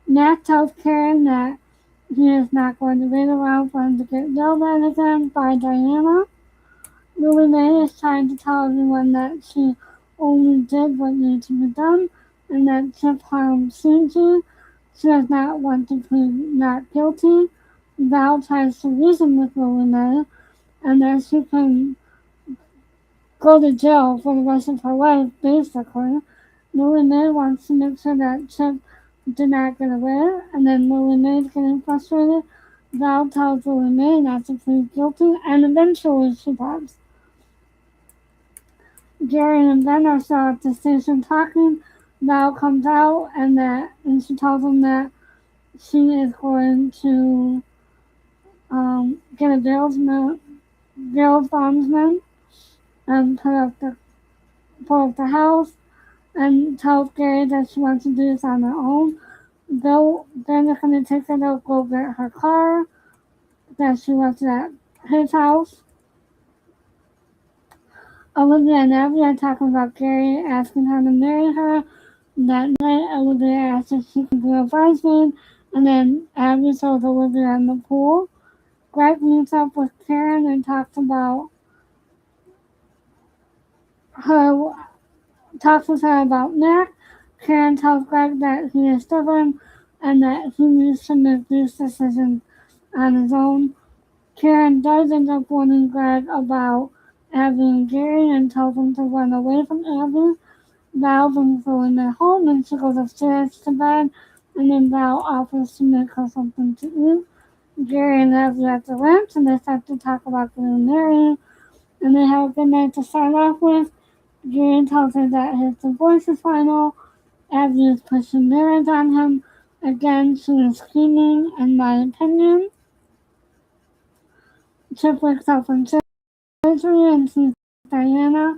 Mac tells Karen that he is not going to wait around for him to get yelled at again by Diana. Lilliemae is trying to tell everyone that she only did what needed to be done and that Chip harmed Susie. She does not want to plead not guilty. Val tries to reason with Lilliemae and that she can go to jail for the rest of her life, basically. Lilliemae wants to make sure that Chip did not get away, and then Lilliemae is getting frustrated. Val tells Lilliemae not to plead guilty, and eventually she does. Gary and Ben are still at the station talking. Val comes out and she tells him that she is going to get a bail bondsman and put up the house and tells Gary that she wants to do this on her own. Ben is going to take her to go get her car that she left at his house. Olivia and Abby are talking about Gary asking her to marry her. That night, Olivia asks if she can be a bridesmaid, and then Abby throws Olivia in the pool. Greg meets up with Karen and her talks with her about Mac. Karen tells Greg that he is stubborn and that he needs to make these decisions on his own. Karen does end up warning Greg about Abby and Gary and tells him to run away from Abby. Val brings Lilliemae home and she goes upstairs to bed, and then Val offers to make her something to eat. Gary and Abby are at the ranch and they start to talk about getting married, and they have a good night to start off with. Gary tells her that his divorce is final. Abby is pushing marriage on him. Again, she is screaming, in my opinion. Chip wakes up from surgery and sees Diana.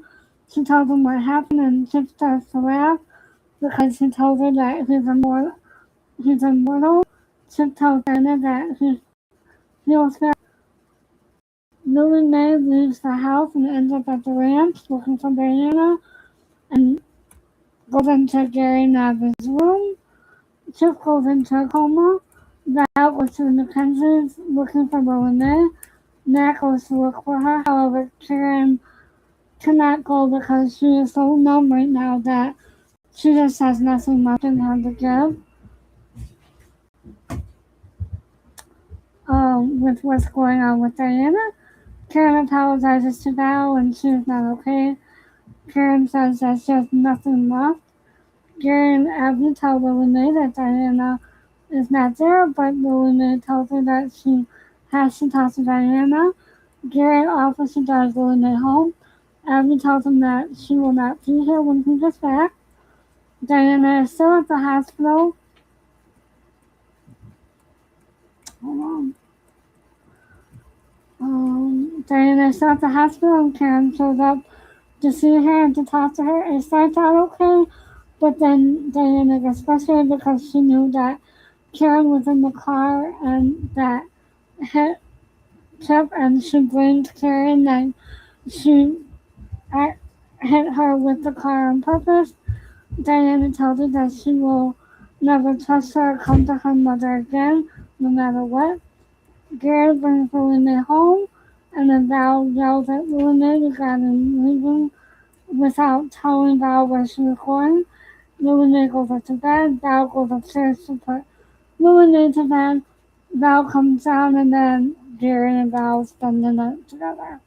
She tells him what happened and Chip starts to laugh because he tells her that he's immortal. Chip tells Diana that he feels bad. Lilliemae leaves the house and ends up at the ranch looking for Diana and goes into Gary and Abby's room. Chip goes into a coma. Val goes to the Mackenzies looking for Lilliemae. Matt goes to look for her. However, Karen cannot go because she is so numb right now that she just has nothing left in her to give. With what's going on with Diana. Karen apologizes to Val and she is not okay. Karen says that she has nothing left. Gary and Abby tell Lilliemae that Diana is not there, but Lilliemae tells her that she has to talk to Diana. Gary offers to drive Lilliemae home. Abby tells him that she will not be here when he gets back. Diana is still at the hospital. Hold on. Diana is still at the hospital and Karen shows up to see her and to talk to her. It starts out okay, but then Diana gets frustrated because she knew that Karen was in the car and that hit Chip, and she blamed Karen that she hit her with the car on purpose. Diana tells her that she will never trust her or come to her mother again, no matter what. Gary brings Lilliemae home, and then Val yells at Lilliemae regarding leaving without telling Val where she was going. Lilliemae goes up to bed. Val goes upstairs to put Lilliemae to bed. Val comes down, and then Gary and Val spend the night together.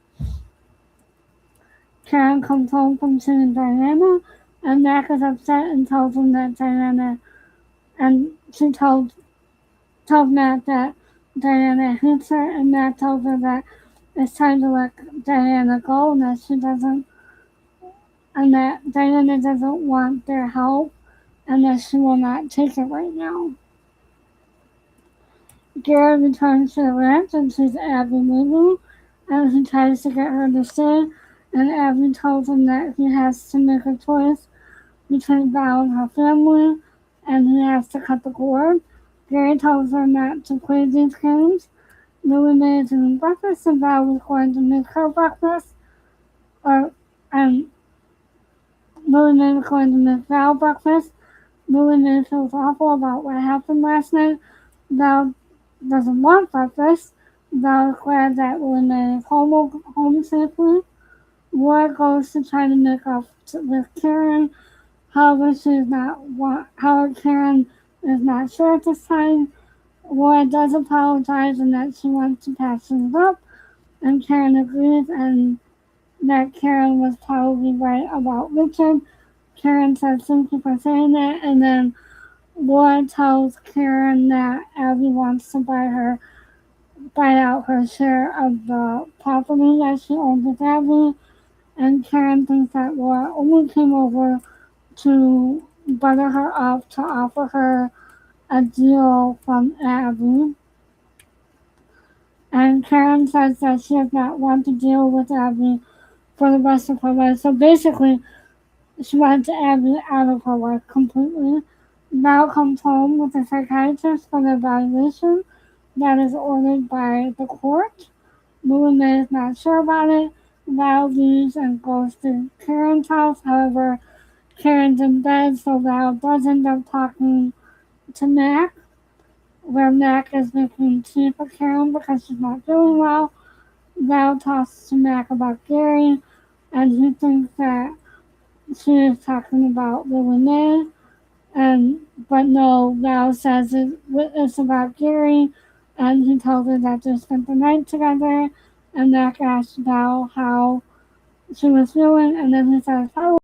Karen comes home from seeing Diana, and Mac is upset and tells him that Diana, and she tells Matt that Diana hates her, and Matt tells her that it's time to let Diana go, and that Diana doesn't want their help, and that she will not take it right now. Gary returns to the ranch and sees Abby leaving, and he tries to get her to stay, and Abby tells him that he has to make a choice between Val and her family, and he has to cut the cord. Gary tells her not to play these games. Lilliemae is eating breakfast, and Val is going to make her breakfast, and Lilliemae is going to make Val breakfast. Lilliemae feels awful about what happened last night. Val doesn't want breakfast. Val is glad that Lilliemae is home safely. Laura goes to try to make up with Karen. However, Karen is not sure at this time. Laura does apologize and that she wants to patch things up, and Karen agrees and that Karen was probably right about Richard. Karen says thank you for saying that, and then Laura tells Karen that Abby wants to buy out her share of the property that she owns with Abby, and Karen thinks that Laura only came over to butter her up to offer her a deal from Abby. And Karen says that she does not want to deal with Abby for the rest of her life. So basically, she wants Abby out of her life completely. Val comes home with a psychiatrist for the evaluation that is ordered by the court. Lilliemae is not sure about it. Val leaves and goes to Karen's house. However, Karen's in bed, so Val does end up talking to Mac, where Mac is making tea for Karen because she's not feeling well. Val talks to Mac about Gary, and he thinks that she is talking about Lilliemae, but no, Val says it's about Gary, and he tells her that they spent the night together, and Mac asks Val how she was feeling, and then he says, "How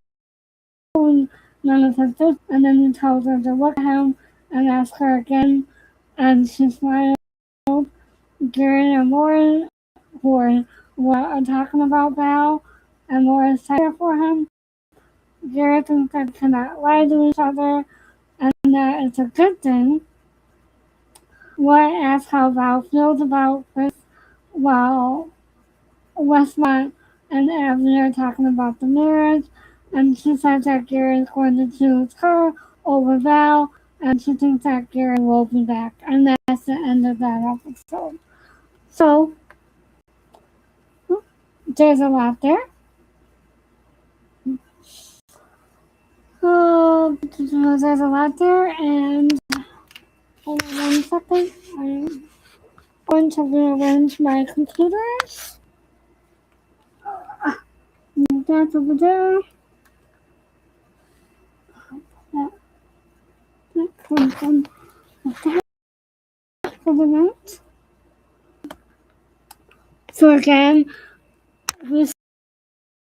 none of his business," and then he tells her to look at him and ask her again, and she smiled. Gary and Lauren, who are talking about Val, and Laura's tired for him. Gary thinks that they cannot lie to each other, and that it's a good thing. Laura asks how Val feels about this while Westmont and Abby are talking about the marriage, and she says that Gary is going to choose her over Val, and she thinks that Gary will be back, and that's the end of that episode. So, there's a lot there. There's a lot there, and hold on 1 second. I'm going to rearrange my computers. That's over there. That comes from that for the night. So again, this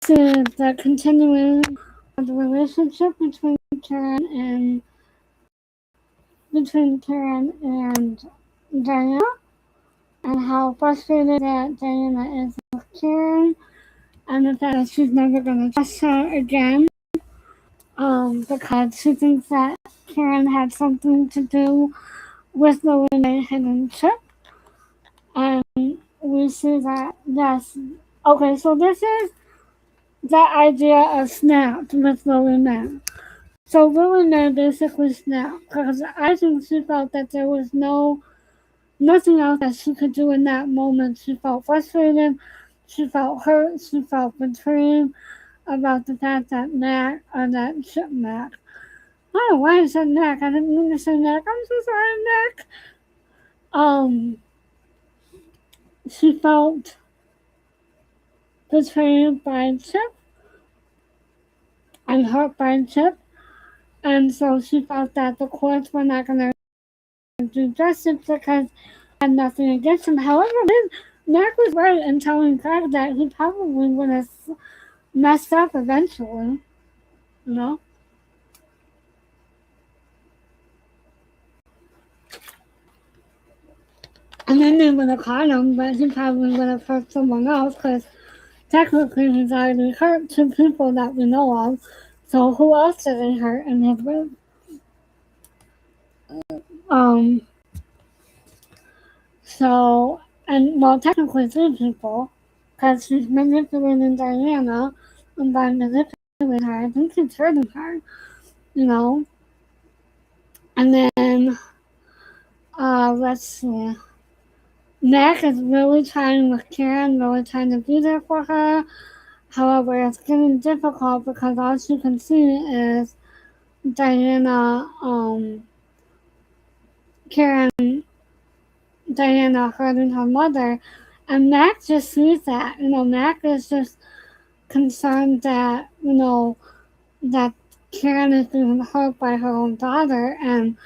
is the continuing of the relationship between Karen and Diana, and how frustrated that Diana is with Karen, and the fact that she's never going to trust her again, because she thinks that Karen had something to do with the Lilliemae hidden chip, and we see that, yes, okay, so this is the idea of snapped with Lilliemae. So Lilliemae basically snapped, because I think she felt that there was nothing else that she could do in that moment. She felt frustrated, she felt hurt, she felt betrayed about the fact that Mac, or that Chip Mac, I don't know why I said Mac, I didn't mean to say Mac, I'm so sorry, Mac. She felt betrayed by Chip and hurt by Chip, and so she felt that the courts were not going to do justice because they had nothing against him. However, Mac was right in telling Craig that he probably would have messed up eventually, you know? And then they would have caught him, but he probably would have hurt someone else because technically he's already hurt 2 people that we know of. So who else did he hurt in his room? So, and well, technically 3 people, because he's manipulating Diana, and by manipulating her, I think he's hurting her, you know? And then, let's see. Mac is really trying with Karen, really trying to be there for her. However, it's getting difficult because all she can see is Diana hurting her mother. And Mac just sees that. Mac is just concerned that, that Karen is being hurt by her own daughter. And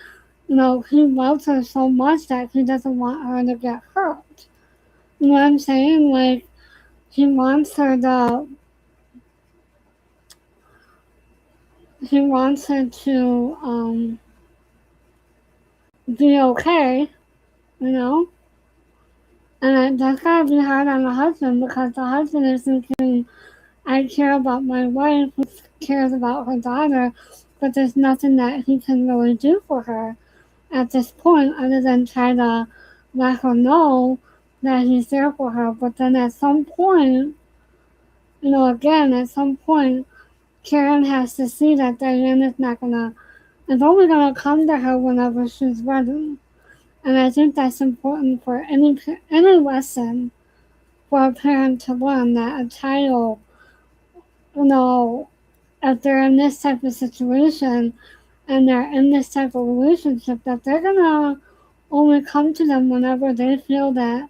he loves her so much that he doesn't want her to get hurt. You know what I'm saying? Like, he wants her to, he wants her to, be okay, you know? And that's gotta be hard on the husband because the husband is thinking, I care about my wife who cares about her daughter, but there's nothing that he can really do for her at this point other than try to let her know that he's there for her. But then at some point, again, at some point, Karen has to see that Diane is only gonna come to her whenever she's ready. And I think that's important for any lesson for a parent to learn that a child, you know, if they're in this type of situation and they're in this type of relationship, that they're gonna only come to them whenever they feel that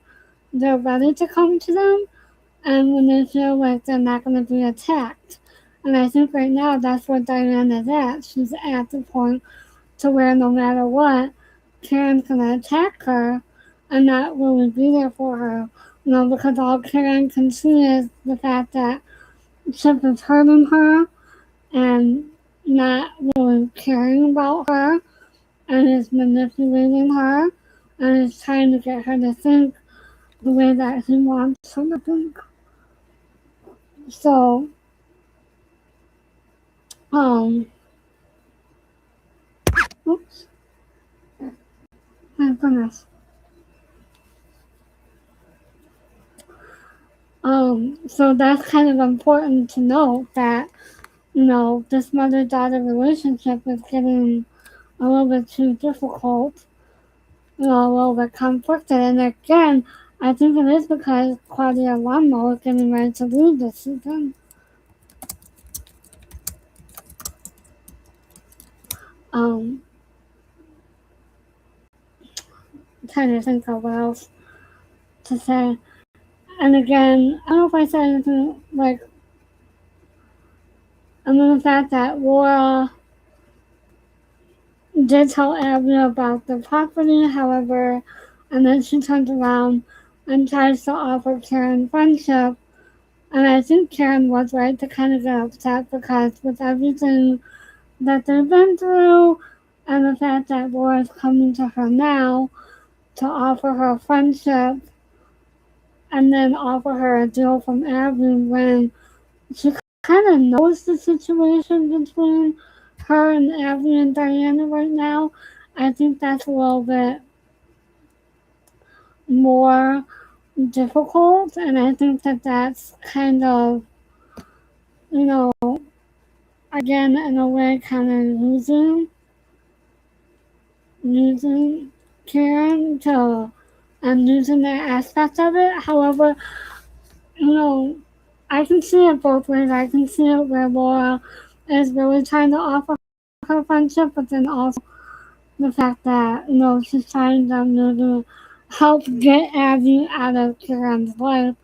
they're ready to come to them and when they feel like they're not gonna be attacked. And I think right now that's where Diane is at. She's at the point to where no matter what, Karen's gonna attack her and not really be there for her. Because all Karen can see is the fact that Chip is hurting her and not really caring about her and is manipulating her and is trying to get her to think the way that he wants her to think. So, um, oops, my goodness. So that's kind of important to note that, this mother-daughter relationship is getting a little bit too difficult, a little bit conflicted. And again, I think it is because Claudia Lamo is getting ready to leave this season. I'm trying to think of what else to say. And again, I don't know if I said anything like, and then the fact that Laura did tell Abby about the property, however, and then she turns around and tries to offer Karen friendship. And I think Karen was right to kind of get upset because with everything that they've been through and the fact that Laura's coming to her now to offer her friendship and then offer her a deal from Abby when she kind of knows the situation between her and Abby and Diana right now. I think that's a little bit more difficult, and I think that that's kind of, you know, again, in a way, kind of losing Karen to and losing that aspect of it. However, you know, I can see it both ways. I can see it where Laura is really trying to offer her friendship, but then also the fact that, she's trying to help get Abby out of Karen's life.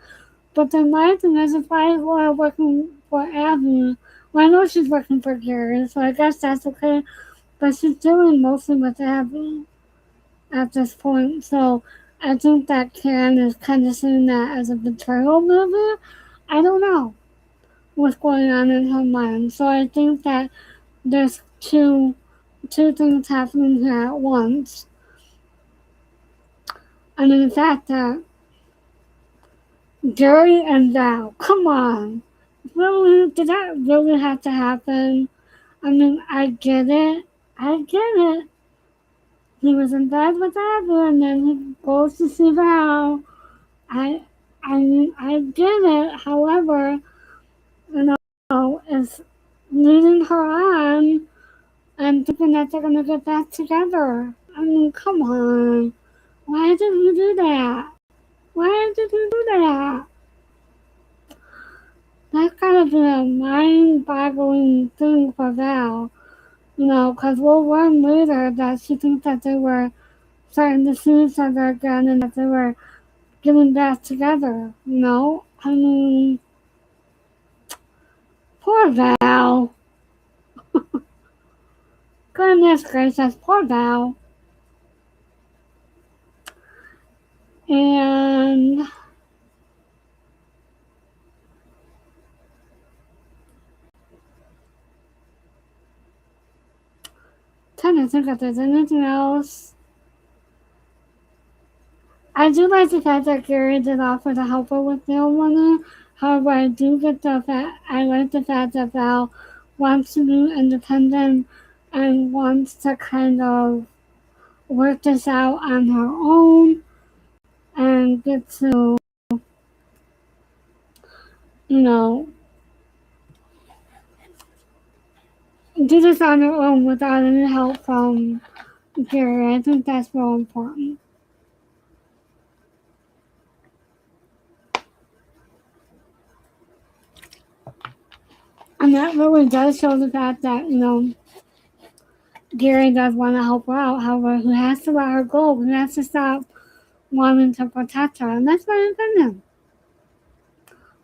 But then my thing is, if I were working for Abby, well, I know she's working for Gary, so I guess that's okay. But she's dealing mostly with Abby at this point. So I think that Karen is kind of seeing that as a betrayal movie. I don't know what's going on in her mind. So I think that there's two things happening here at once. And in the fact that Gary and Val, come on. Really? Did that really have to happen? I mean, I get it. I get it. He was in bed with Abby and then he goes to see Val. I mean, I get it. However, is leading her on and thinking that they're gonna get back together. I mean, come on. Why did you do that? Why did you do that? That's gotta be a mind-boggling thing for Val. Because we'll learn later that she thinks that they were starting to see each other again and that they were getting back together. I mean, poor Val. Goodness gracious, poor Val. And trying to think if there's anything else. I do like the fact that Gary did offer to help her with nail money. However, I do get the fact, I like the fact that Val wants to be independent and wants to kind of work this out on her own and get to, you know, do this on her own without any help from Gary. I think that's real important. And that really does show the fact that, you know, Gary does want to help her out. However, he has to let her go. He has to stop wanting to protect her. And that's my opinion.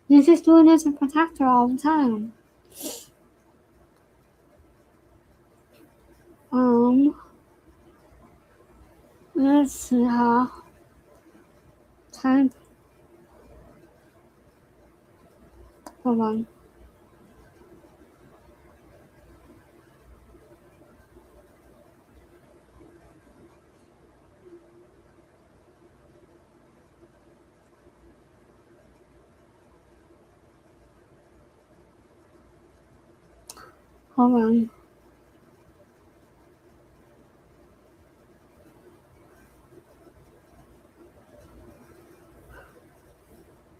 He's just doing this to protect her all the time. Let's see how time. Hold on. Hold on.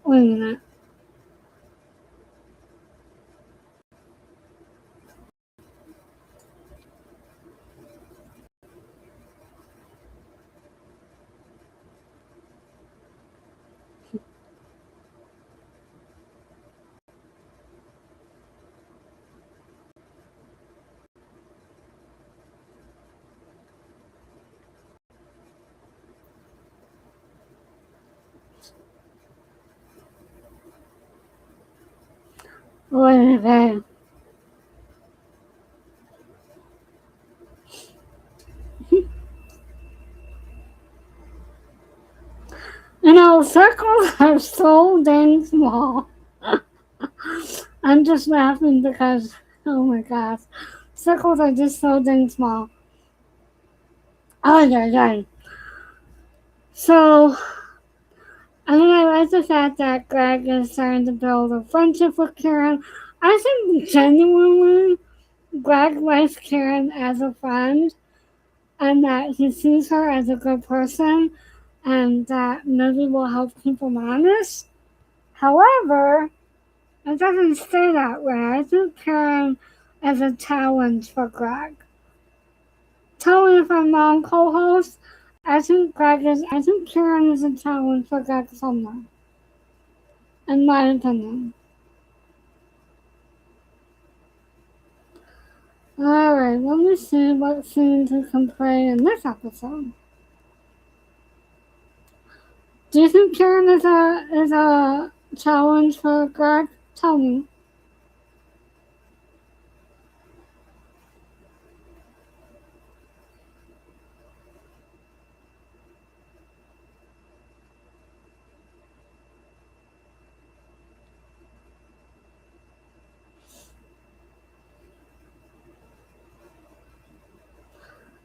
Wait a minute. Wait a minute. You know, circles are so dang small. I'm just laughing because, oh my gosh, circles are just so dang small. Oh, yeah. So, I mean, I like the fact that Greg is starting to build a friendship with Karen. I think genuinely, Greg likes Karen as a friend and that he sees her as a good person and that maybe will help keep him honest. However, it doesn't stay that way. I think Karen is a challenge for Greg. Tell me if I'm wrong, co-host. I think Karen is a challenge for Greg somewhere. In my opinion. Alright, let me see what scenes we can play in this episode. Do you think Karen is a challenge for Greg? Tell me.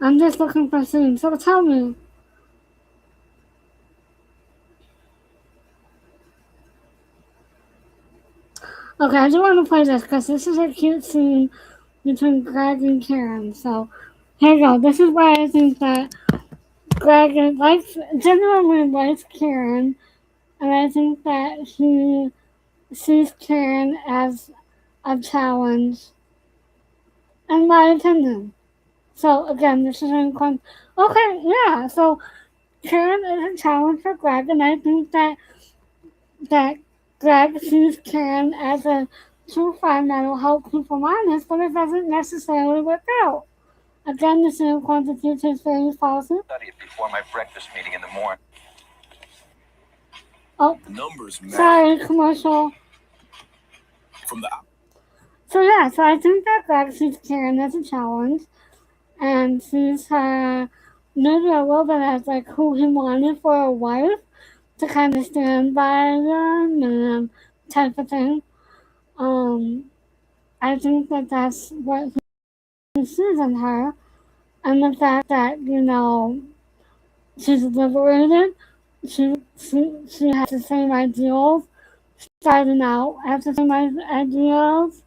I'm just looking for scenes, so tell me. Okay, I do want to play this because this is a cute scene between Greg and Karen. So here you go. This is why I think that Greg genuinely likes Karen, and I think that he sees Karen as a challenge, in my opinion. So again, this is okay, yeah. So Karen is a challenge for Greg, and I think that Greg sees Karen as a true friend that will help keep him honest, but it doesn't necessarily work out. Again, the same constitutes very falsely. Study it before my breakfast meeting in the morning. Oh, numbers matter. Sorry, commercial. From the So yeah, so I think that Greg sees Karen as a challenge, and sees her maybe a little bit as like who he wanted for a wife, to kind of stand by your man type of thing. I think that that's what he sees in her, and the fact that, you know, she's liberated, she has the same ideals, starting out has the same ideals,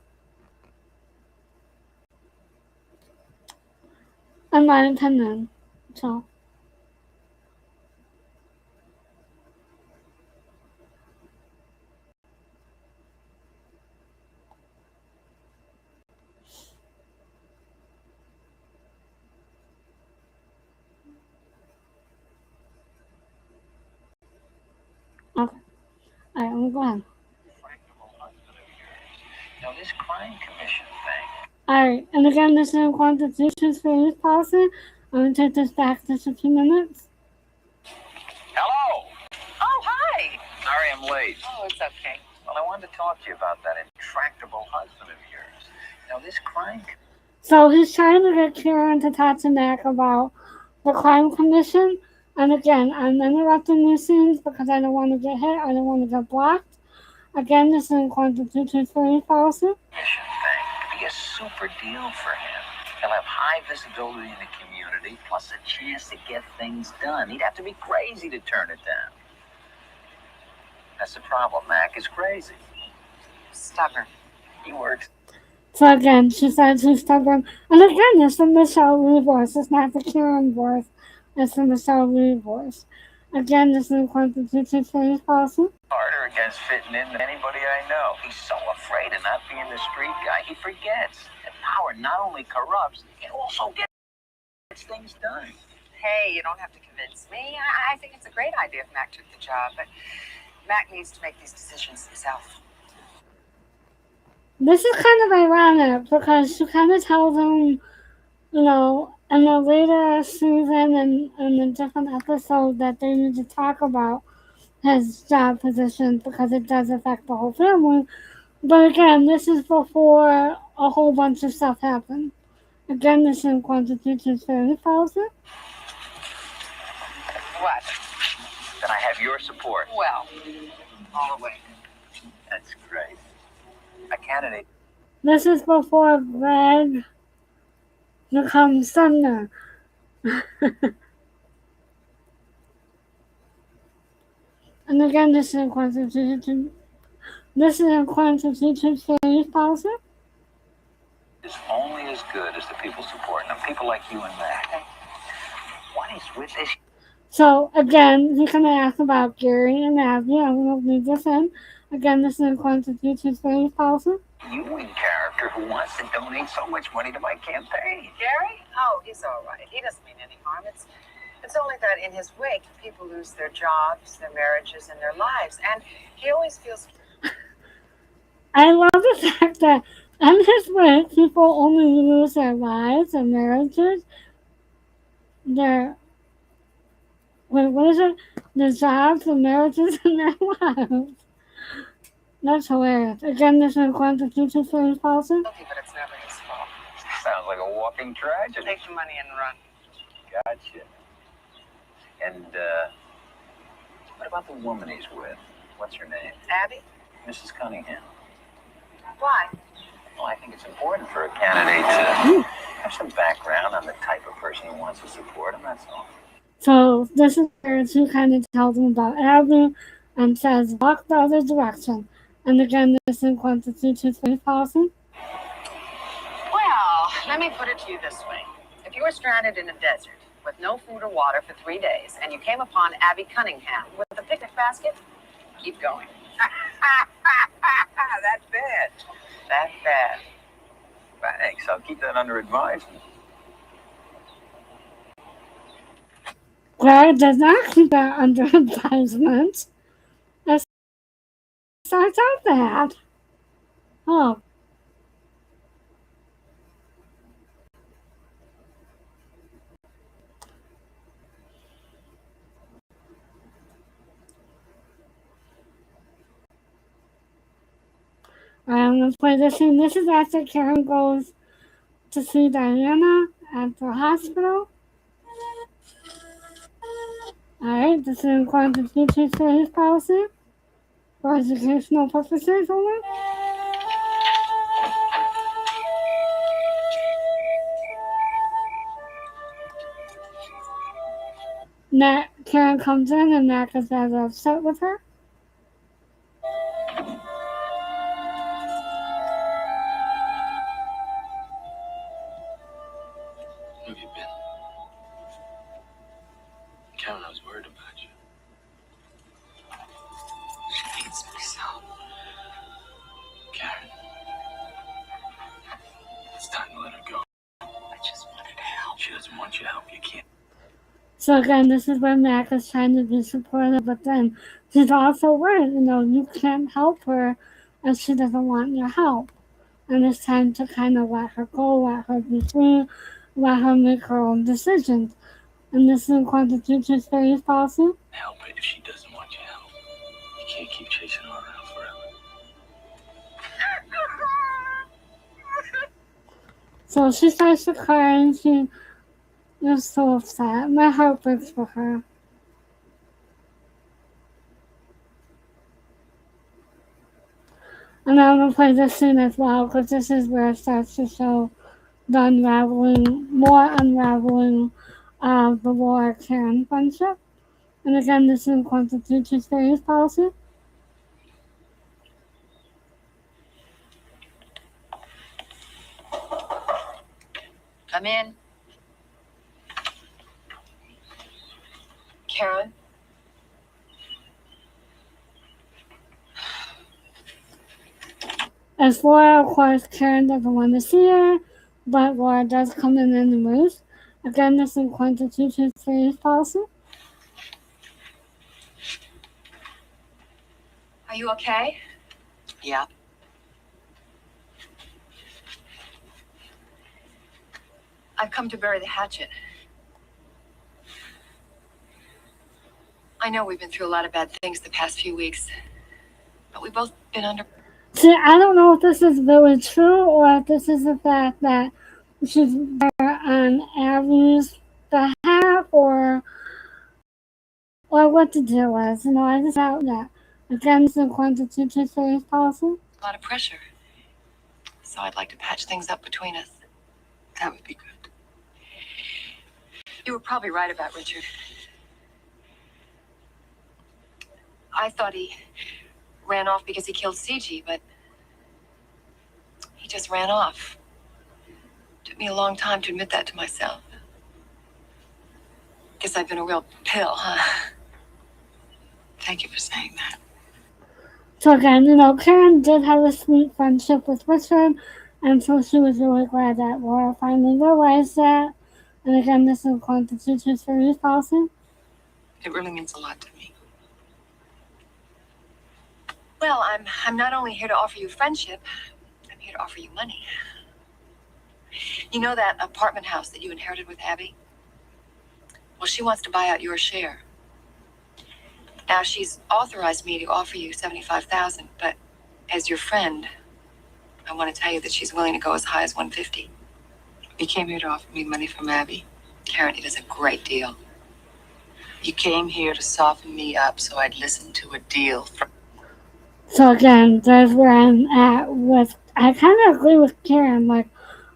in my opinion. So, okay. Alright, I'm going. Now, this crime commission thing. Alright, and again, this is a constitution for this policy. I'm going to take this back just a few minutes. Hello! Oh, hi. Sorry I'm late. Oh, it's okay. Well, I wanted to talk to you about that intractable husband of yours. Now, this crime... So he's trying to get Karen to talk to Mac about the crime commission. And again, I'm interrupting these scenes because I don't want to get hit. I don't want to get blocked. Again, this is in constitution for policy. Commission thing could be a super deal for him. He'll have high visibility in the community, plus a chance to get things done. He'd have to be crazy to turn it down. That's the problem. Mac is crazy. Stubborn. He works. So again, she said she's stubborn. And again, it's the michelelee voice. It's not the Karen voice. It's the michelelee voice. Again, this is in constitution for policy. Harder against fitting in than anybody I know. He's so afraid of not being the street guy, he forgets that power not only corrupts, it also gets things done. Hey, you don't have to convince me. I think it's a great idea if Mac took the job, but Mac needs to make these decisions himself. This is kind of ironic because she kind of tells him, you know, in the later season and in a different episode that they need to talk about his job position because it does affect the whole family. But again, this is before a whole bunch of stuff happened. Again, this is in constitution for policy. What? Then I have your support. Well, all the way. That's great. A candidate. This is before Greg becomes Sumner. And again, this is in constitution. This is in constitution for policy. Is only as good as the people supporting them. People like you and Mac. What is with this? So again, he's gonna ask about Gary and Abby. I'm gonna leave this in. Again, this is in constitution for policy. You-wing character who wants to donate so much money to my campaign. Gary? Oh, he's all right. He doesn't mean any harm. It's only that in his wake, people lose their jobs, their marriages, and their lives. And he always feels... I love the fact that in his wake, people only lose their lives and marriages, their... Wait, what is it? Their jobs, their marriages, and their lives. That's hilarious. Again, this is constitution for policy. But it's never his fault. Sounds like a walking tragedy. Take the money and run. Gotcha. And, what about the woman he's with? What's her name? Abby? Mrs. Cunningham. Why? Well, I think it's important for a candidate to have some background on the type of person who wants to support him, that's all. So this is where she kind of tells him about Abby and says, walk the other direction. And again, this is constitution for policy. Well, let me put it to you this way. If you were stranded in a desert with no food or water for 3 days and you came upon Abby Cunningham with a picnic basket, keep going. That's bad. That bad. Thanks. I'll keep that under advisement. Greg does not keep that under advisement. It starts out bad. Oh. I'm going to play this scene. This is after Karen goes to see Diana at the hospital. Alright, right? This is according to teacher studies policy for educational purposes only. Nat, Karen comes in and Nat is rather upset with her. Where have you been? Karen, I was worried about you. She hates me so. Karen, it's time to let her go. I just wanted help. She doesn't want your help. You can't. So again, this is where Mac is trying to be supportive, but then she's also worried, you can't help her if she doesn't want your help. And it's time to kind of let her go, let her be free, let her make her own decisions. And this is according to teacher studies policy. Help her if she doesn't want your help. You can't keep chasing her around forever. So she starts to cry and she is so upset. My heart breaks for her. And I'm going to play this scene as well because this is where it starts to show the more unraveling of the Laura-Karen friendship. And again, this is according to teacher studies policy. Come in. Karen? As Laura, of course, Karen doesn't want to see her, but Laura does come in anyways. Again, this is according to teacher studies policy. Are you okay? Yeah. I've come to bury the hatchet. I know we've been through a lot of bad things the past few weeks, but we've both been under. See, I don't know if this is really true or if this is the fact that she's there on Abby's behalf or what the deal is. I just doubt that. Again, this is according to teacher studies policy. A lot of pressure. So I'd like to patch things up between us. That would be good. You were probably right about Richard. I thought he ran off because he killed CG, but he just ran off. Took me a long time to admit that to myself. Guess I've been a real pill, huh? Thank you for saying that. So again, Karen did have a sweet friendship with Richard, and so she was really glad that Laura finally realized that. And again, this is according to teacher studies policy. It really means a lot to me. Well, I'm not only here to offer you friendship, I'm here to offer you money. You know that apartment house that you inherited with Abby? Well, she wants to buy out your share. Now, she's authorized me to offer you $75,000, but as your friend, I want to tell you that she's willing to go as high as $150,000. You came here to offer me money from Abby. Karen, it is a great deal. You came here to soften me up so I'd listen to a deal from... So again, there's where I'm at with, I kind of agree with Karen,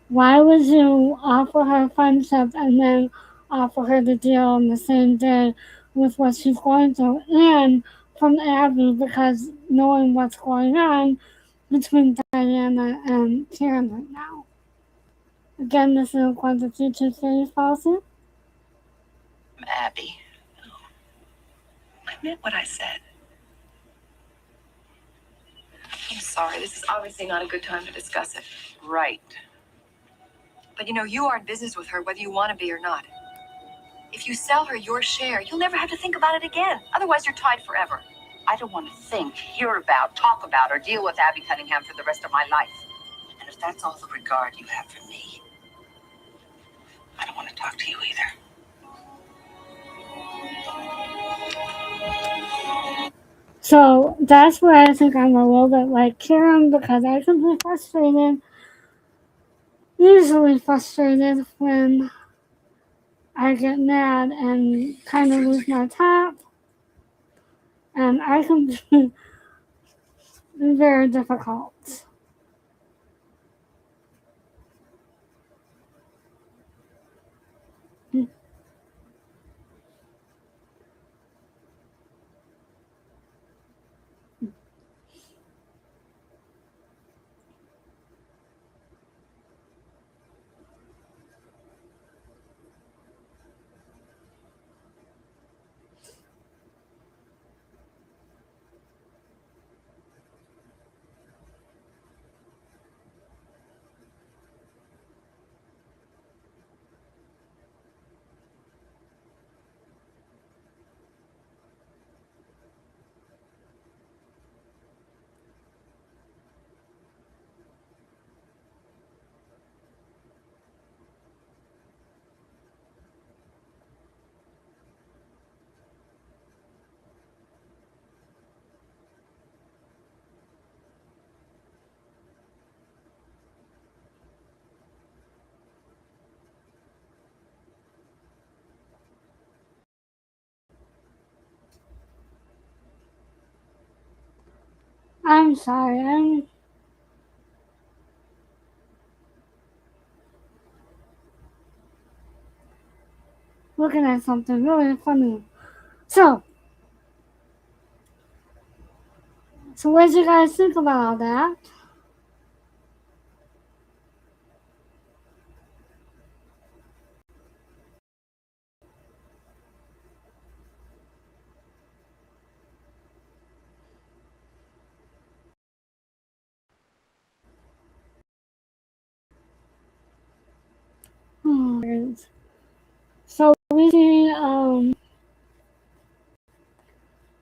why would you offer her friendship and then offer her the deal on the same day with what she's going through and from Abby, because knowing what's going on between Diana and Karen right now. Again, this is according to teacher studies policy. Abby. No. I meant what I said. I'm sorry, this is obviously not a good time to discuss it. Right. But you are in business with her whether you want to be or not. If you sell her your share, you'll never have to think about it again. Otherwise, you're tied forever. I don't want to think, hear about, talk about, or deal with Abby Cunningham for the rest of my life. And if that's all the regard you have for me, I don't want to talk to you either. So that's where I think I'm a little bit like Karen, because I can be frustrated, usually when I get mad and kind of lose my top. and I can be very difficult. I'm sorry, I'm looking at something really funny. So, so what did you guys think about all that? Hmm. So we see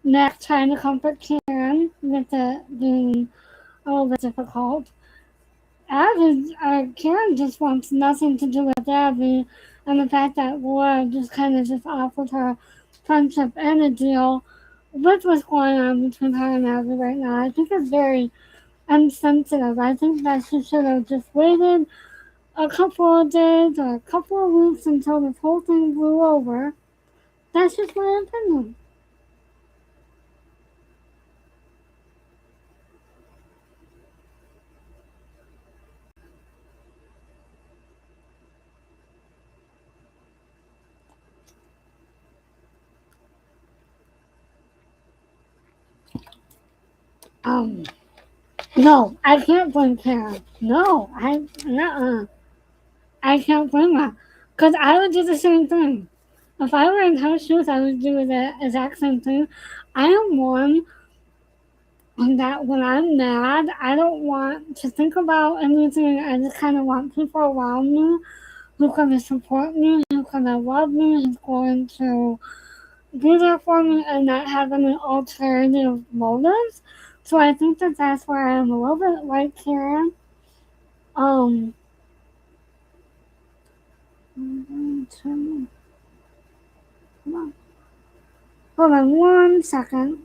Nick trying to comfort Karen with it being a little bit difficult. Karen just wants nothing to do with Abby, and the fact that Laura just kind of just offered her friendship and a deal with what's going on between her and Abby right now. I think it's very insensitive. I think that she should have just waited a couple of days or a couple of weeks until this whole thing blew over. That's just my opinion. Um, no, I can't blame Karen. No, I can't blame her. Because I would do the same thing. If I were in her shoes, I would do the exact same thing. I am one that when I'm mad, I don't want to think about anything. I just kind of want people around me who's going to support me, who's going to love me, who's going to be there for me and not have any alternative motives. So I think that that's where I'm a little bit like Karen. Um, hold on 1 second.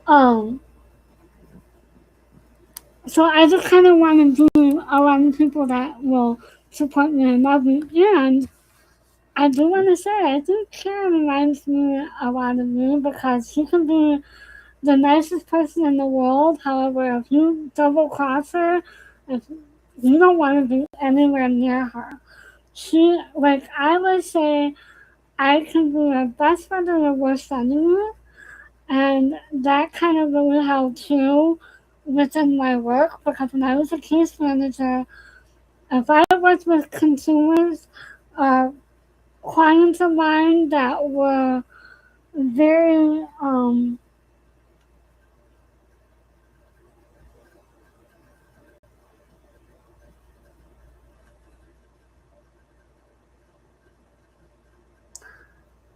Um, so I just kind of want to be around people that will support me and love me. And I do want to say, I think Karen reminds me a lot of me because she can be the nicest person in the world. However, if you double cross her, if you don't want to be anywhere near her. She, like, I would say, I can be your best friend or your worst enemy. And that kind of really helped too within my work because when I was a case manager, if I worked with consumers, uh, clients of mine that were very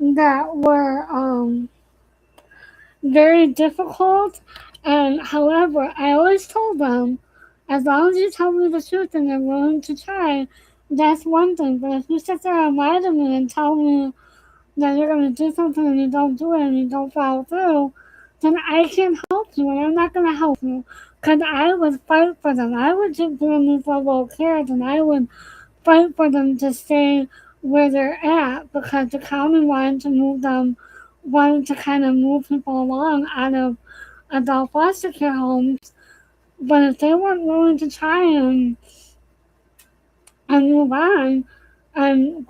that were very difficult. And however, I always told them, as long as you tell me the truth and you're willing to try, that's one thing. But if you sit there and lie to me and tell me that you're going to do something and you don't do it and you don't follow through, then I can't help you and I'm not going to help you. Because I would fight for them. I would keep doing these level of cares and I would fight for them to stay where they're at because the county wanted to kind of move people along out of adult foster care homes. But if they weren't willing to try and move on and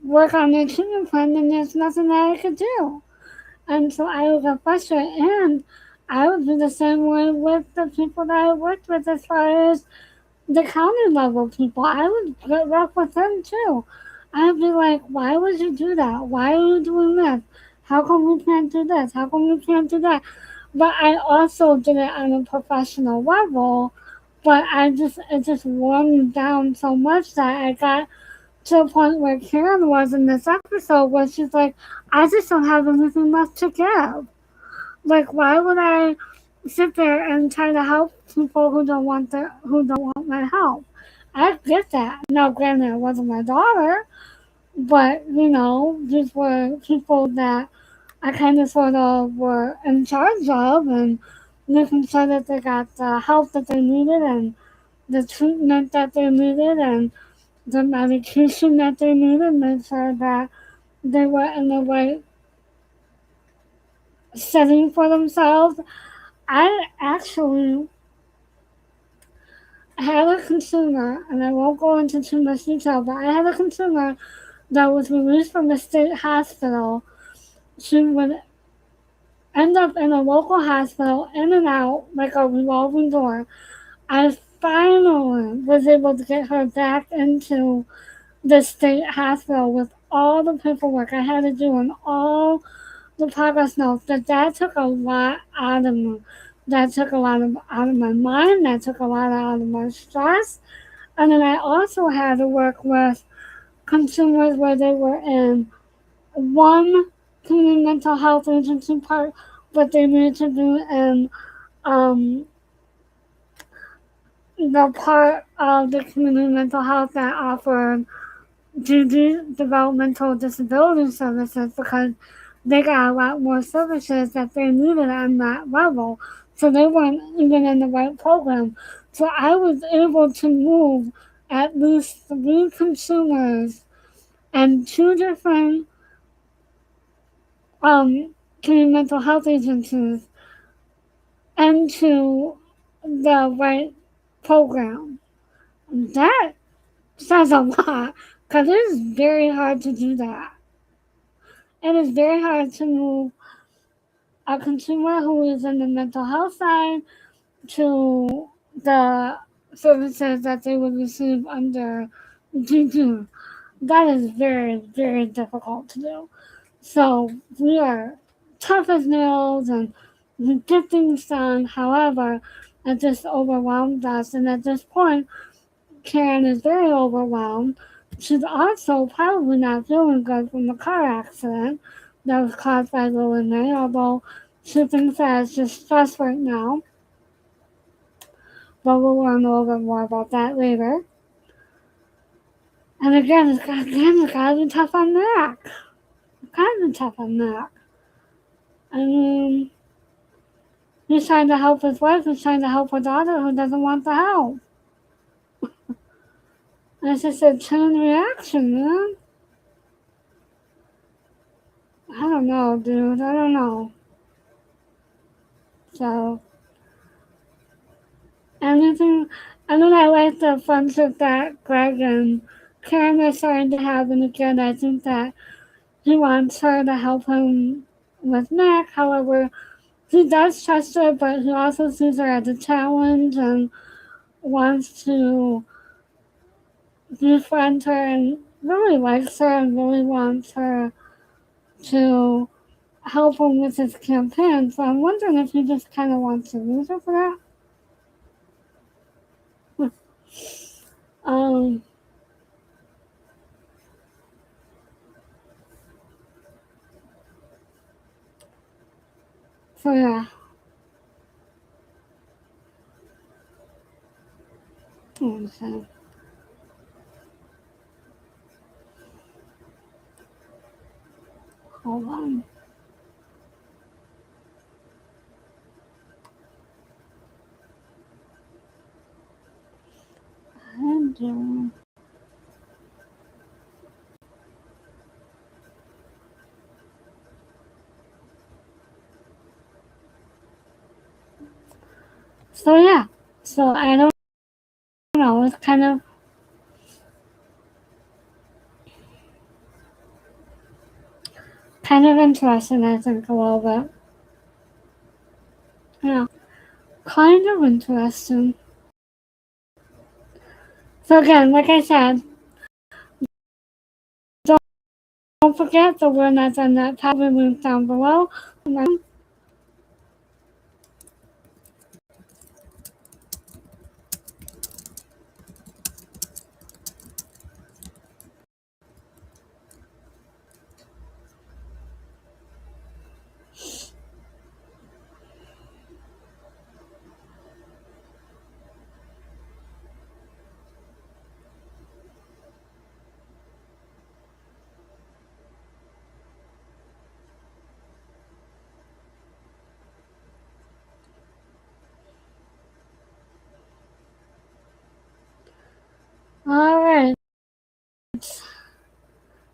work on their treatment plan, then there's nothing that I could do. And so I would get frustrated. And I would do the same way with the people that I worked with as far as the county level people. I would get rough with them too. I'd be like, why would you do that? Why are you doing this? How come we can't do this? How come we can't do that? But I also did it on a professional level. But it just wore me down so much that I got to a point where Karen was in this episode where she's like, I just don't have anything left to give. Like, why would I sit there and try to help people who don't want my help? I get that. Now, granted, it wasn't my daughter, but these were people that I kind of sort of were in charge of and making sure that they got the help that they needed and the treatment that they needed and the medication that they needed, make sure that they were in the right setting for themselves. I actually had a consumer, and I won't go into too much detail, but I had a consumer that was released from the state hospital. She would end up in a local hospital, in and out, like a revolving door. I finally was able to get her back into the state hospital with all the paperwork I had to do and all the progress notes. That took a lot out of me. That took a lot out of my mind. That took a lot out of my stress. And then I also had to work with consumers where they were in one community mental health agency part, but they needed to be in um, the part of the community mental health that offered developmental disability services because they got a lot more services that they needed on that level. So they weren't even in the right program. So I was able to move at least 3 consumers and 2 different community mental health agencies into the right program. That says a lot because it is very hard to do that. It is very hard to move a consumer who is in the mental health side to the services that they would receive under GG. That is very, very difficult to do. So we are tough as nails and we get things done. However, it just overwhelmed us. And at this point, Karen is very overwhelmed. She's also probably not feeling good from the car accident that was caused by Lilliemae, although she thinks that it's just stress right now. But we'll learn a little bit more about that later. And again, it's gotta be tough on Mac. It's gotta be tough on Mac. I mean, he's trying to help his wife, he's trying to help her daughter who doesn't want the help. And it's just a chain reaction, man. I don't know, dude. I don't know. So, anything. And then I like the friendship that Greg and Karen are starting to have. And again, I think that he wants her to help him with Mac. However, he does trust her, but he also sees her as a challenge and wants to befriend her and really likes her and really wants her to help him with his campaign. So I'm wondering if he just kind of wants to use her for that. um, So yeah. Okay. Hold on. I'm doing. So yeah. So I don't know. It's kind of interesting. I think a little bit. Yeah. Kind of interesting. So again, like I said, don't forget the word that's in that tab will be linked down below. Alright.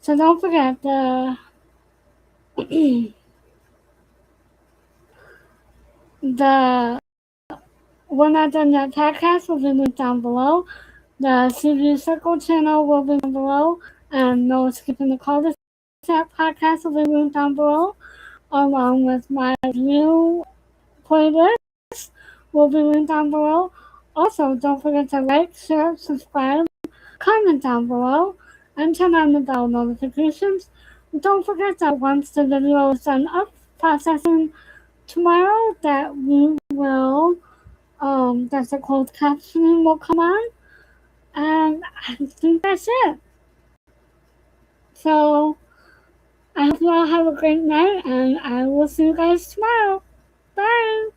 So don't forget the We're Not Done Yet podcast will be linked down below. The CV Circle channel will be down below. And No Skipping the Call de-Sac podcast will be linked down below. Along with my review playlist will be linked down below. Also, don't forget to like, share, subscribe, comment down below, and turn on the bell notifications. Don't forget that once the video is done up processing tomorrow, that we will, that the closed captioning will come on, and I think that's it. So, I hope you all have a great night, and I will see you guys tomorrow. Bye!